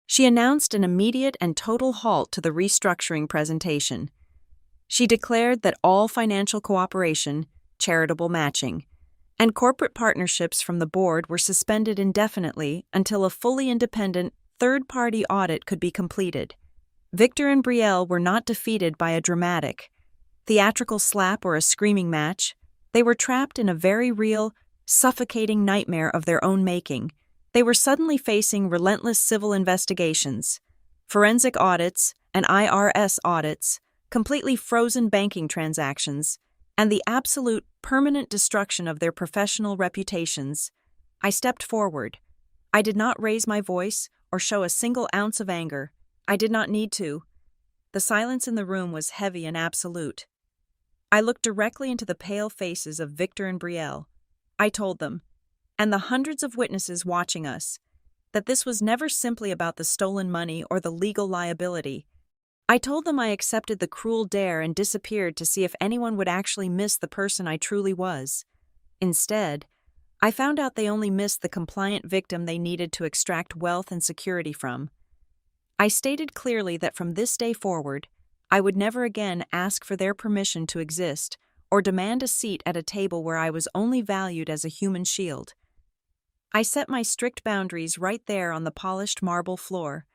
Speaker 1: She announced an immediate and total halt to the restructuring presentation. She declared that all financial cooperation, charitable matching, and corporate partnerships from the board were suspended indefinitely until a fully independent third-party audit could be completed. Victor and Brielle were not defeated by a dramatic, theatrical slap or a screaming match. They were trapped in a very real, suffocating nightmare of their own making. They were suddenly facing relentless civil investigations, forensic audits and IRS audits, completely frozen banking transactions, and the absolute permanent destruction of their professional reputations. I stepped forward. I did not raise my voice or show a single ounce of anger. I did not need to. The silence in the room was heavy and absolute. I looked directly into the pale faces of Victor and Brielle. I told them, and the hundreds of witnesses watching us, that this was never simply about the stolen money or the legal liability. I told them I accepted the cruel dare and disappeared to see if anyone would actually miss the person I truly was. Instead, I found out they only missed the compliant victim they needed to extract wealth and security from. I stated clearly that from this day forward, I would never again ask for their permission to exist or demand a seat at a table where I was only valued as a human shield. I set my strict boundaries right there on the polished marble floor.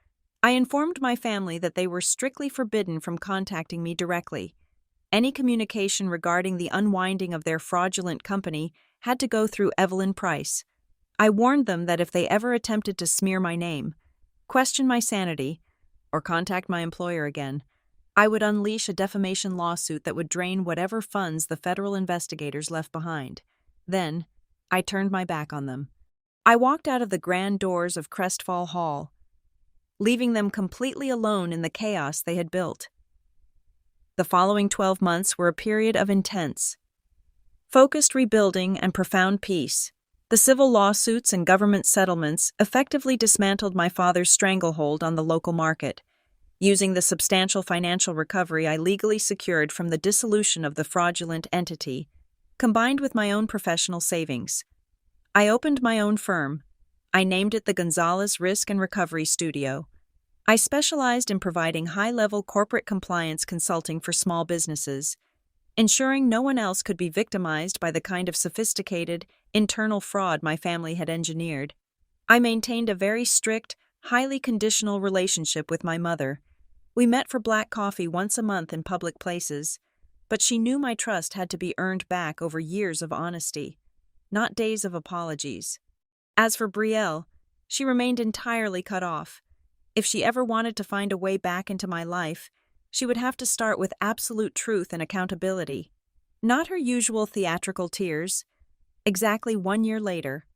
Speaker 1: I informed my family that they were strictly forbidden from contacting me directly. Any communication regarding the unwinding of their fraudulent company had to go through Evelyn Price. I warned them that if they ever attempted to smear my name, question my sanity, or contact my employer again, I would unleash a defamation lawsuit that would drain whatever funds the federal investigators left behind. Then, I turned my back on them. I walked out of the grand doors of Crestfall Hall, leaving them completely alone in the chaos they had built. The following 12 months were a period of intense, focused rebuilding and profound peace. The civil lawsuits and government settlements effectively dismantled my father's stranglehold on the local market, using the substantial financial recovery I legally secured from the dissolution of the fraudulent entity, combined with my own professional savings. I opened my own firm. I named it the Gonzalez Risk and Recovery Studio. I specialized in providing high-level corporate compliance consulting for small businesses, ensuring no one else could be victimized by the kind of sophisticated, internal fraud my family had engineered. I maintained a very strict, highly conditional relationship with my mother. We met for black coffee once a month in public places, but she knew my trust had to be earned back over years of honesty, not days of apologies. As for Brielle, she remained entirely cut off. If she ever wanted to find a way back into my life, she would have to start with absolute truth and accountability. Not her usual theatrical tears. Exactly 1 year later,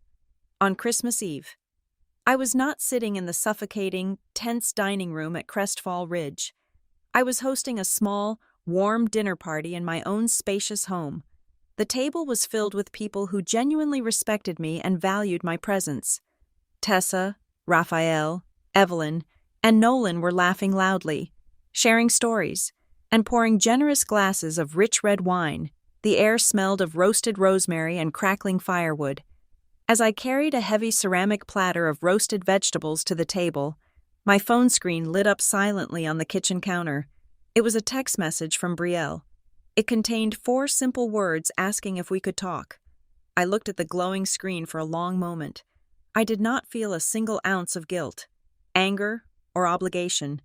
Speaker 1: on Christmas Eve, I was not sitting in the suffocating, tense dining room at Crestfall Ridge. I was hosting a small, warm dinner party in my own spacious home. The table was filled with people who genuinely respected me and valued my presence. Tessa, Raphael, Evelyn, and Nolan were laughing loudly, sharing stories, and pouring generous glasses of rich red wine. The air smelled of roasted rosemary and crackling firewood. As I carried a heavy ceramic platter of roasted vegetables to the table, my phone screen lit up silently on the kitchen counter. It was a text message from Brielle. It contained 4 simple words asking if we could talk. I looked at the glowing screen for a long moment. I did not feel a single ounce of guilt, anger, or obligation.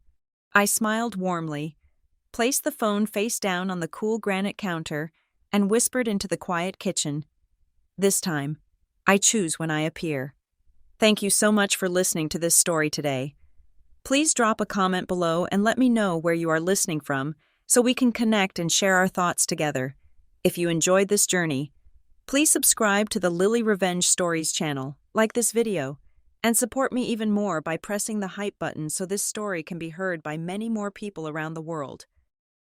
Speaker 1: I smiled warmly, placed the phone face down on the cool granite counter, and whispered into the quiet kitchen. This time, I choose when I appear. Thank you so much for listening to this story today. Please drop a comment below and let me know where you are listening from so we can connect and share our thoughts together. If you enjoyed this journey, please subscribe to the Lily Revenge Stories channel, like this video, and support me even more by pressing the hype button so this story can be heard by many more people around the world.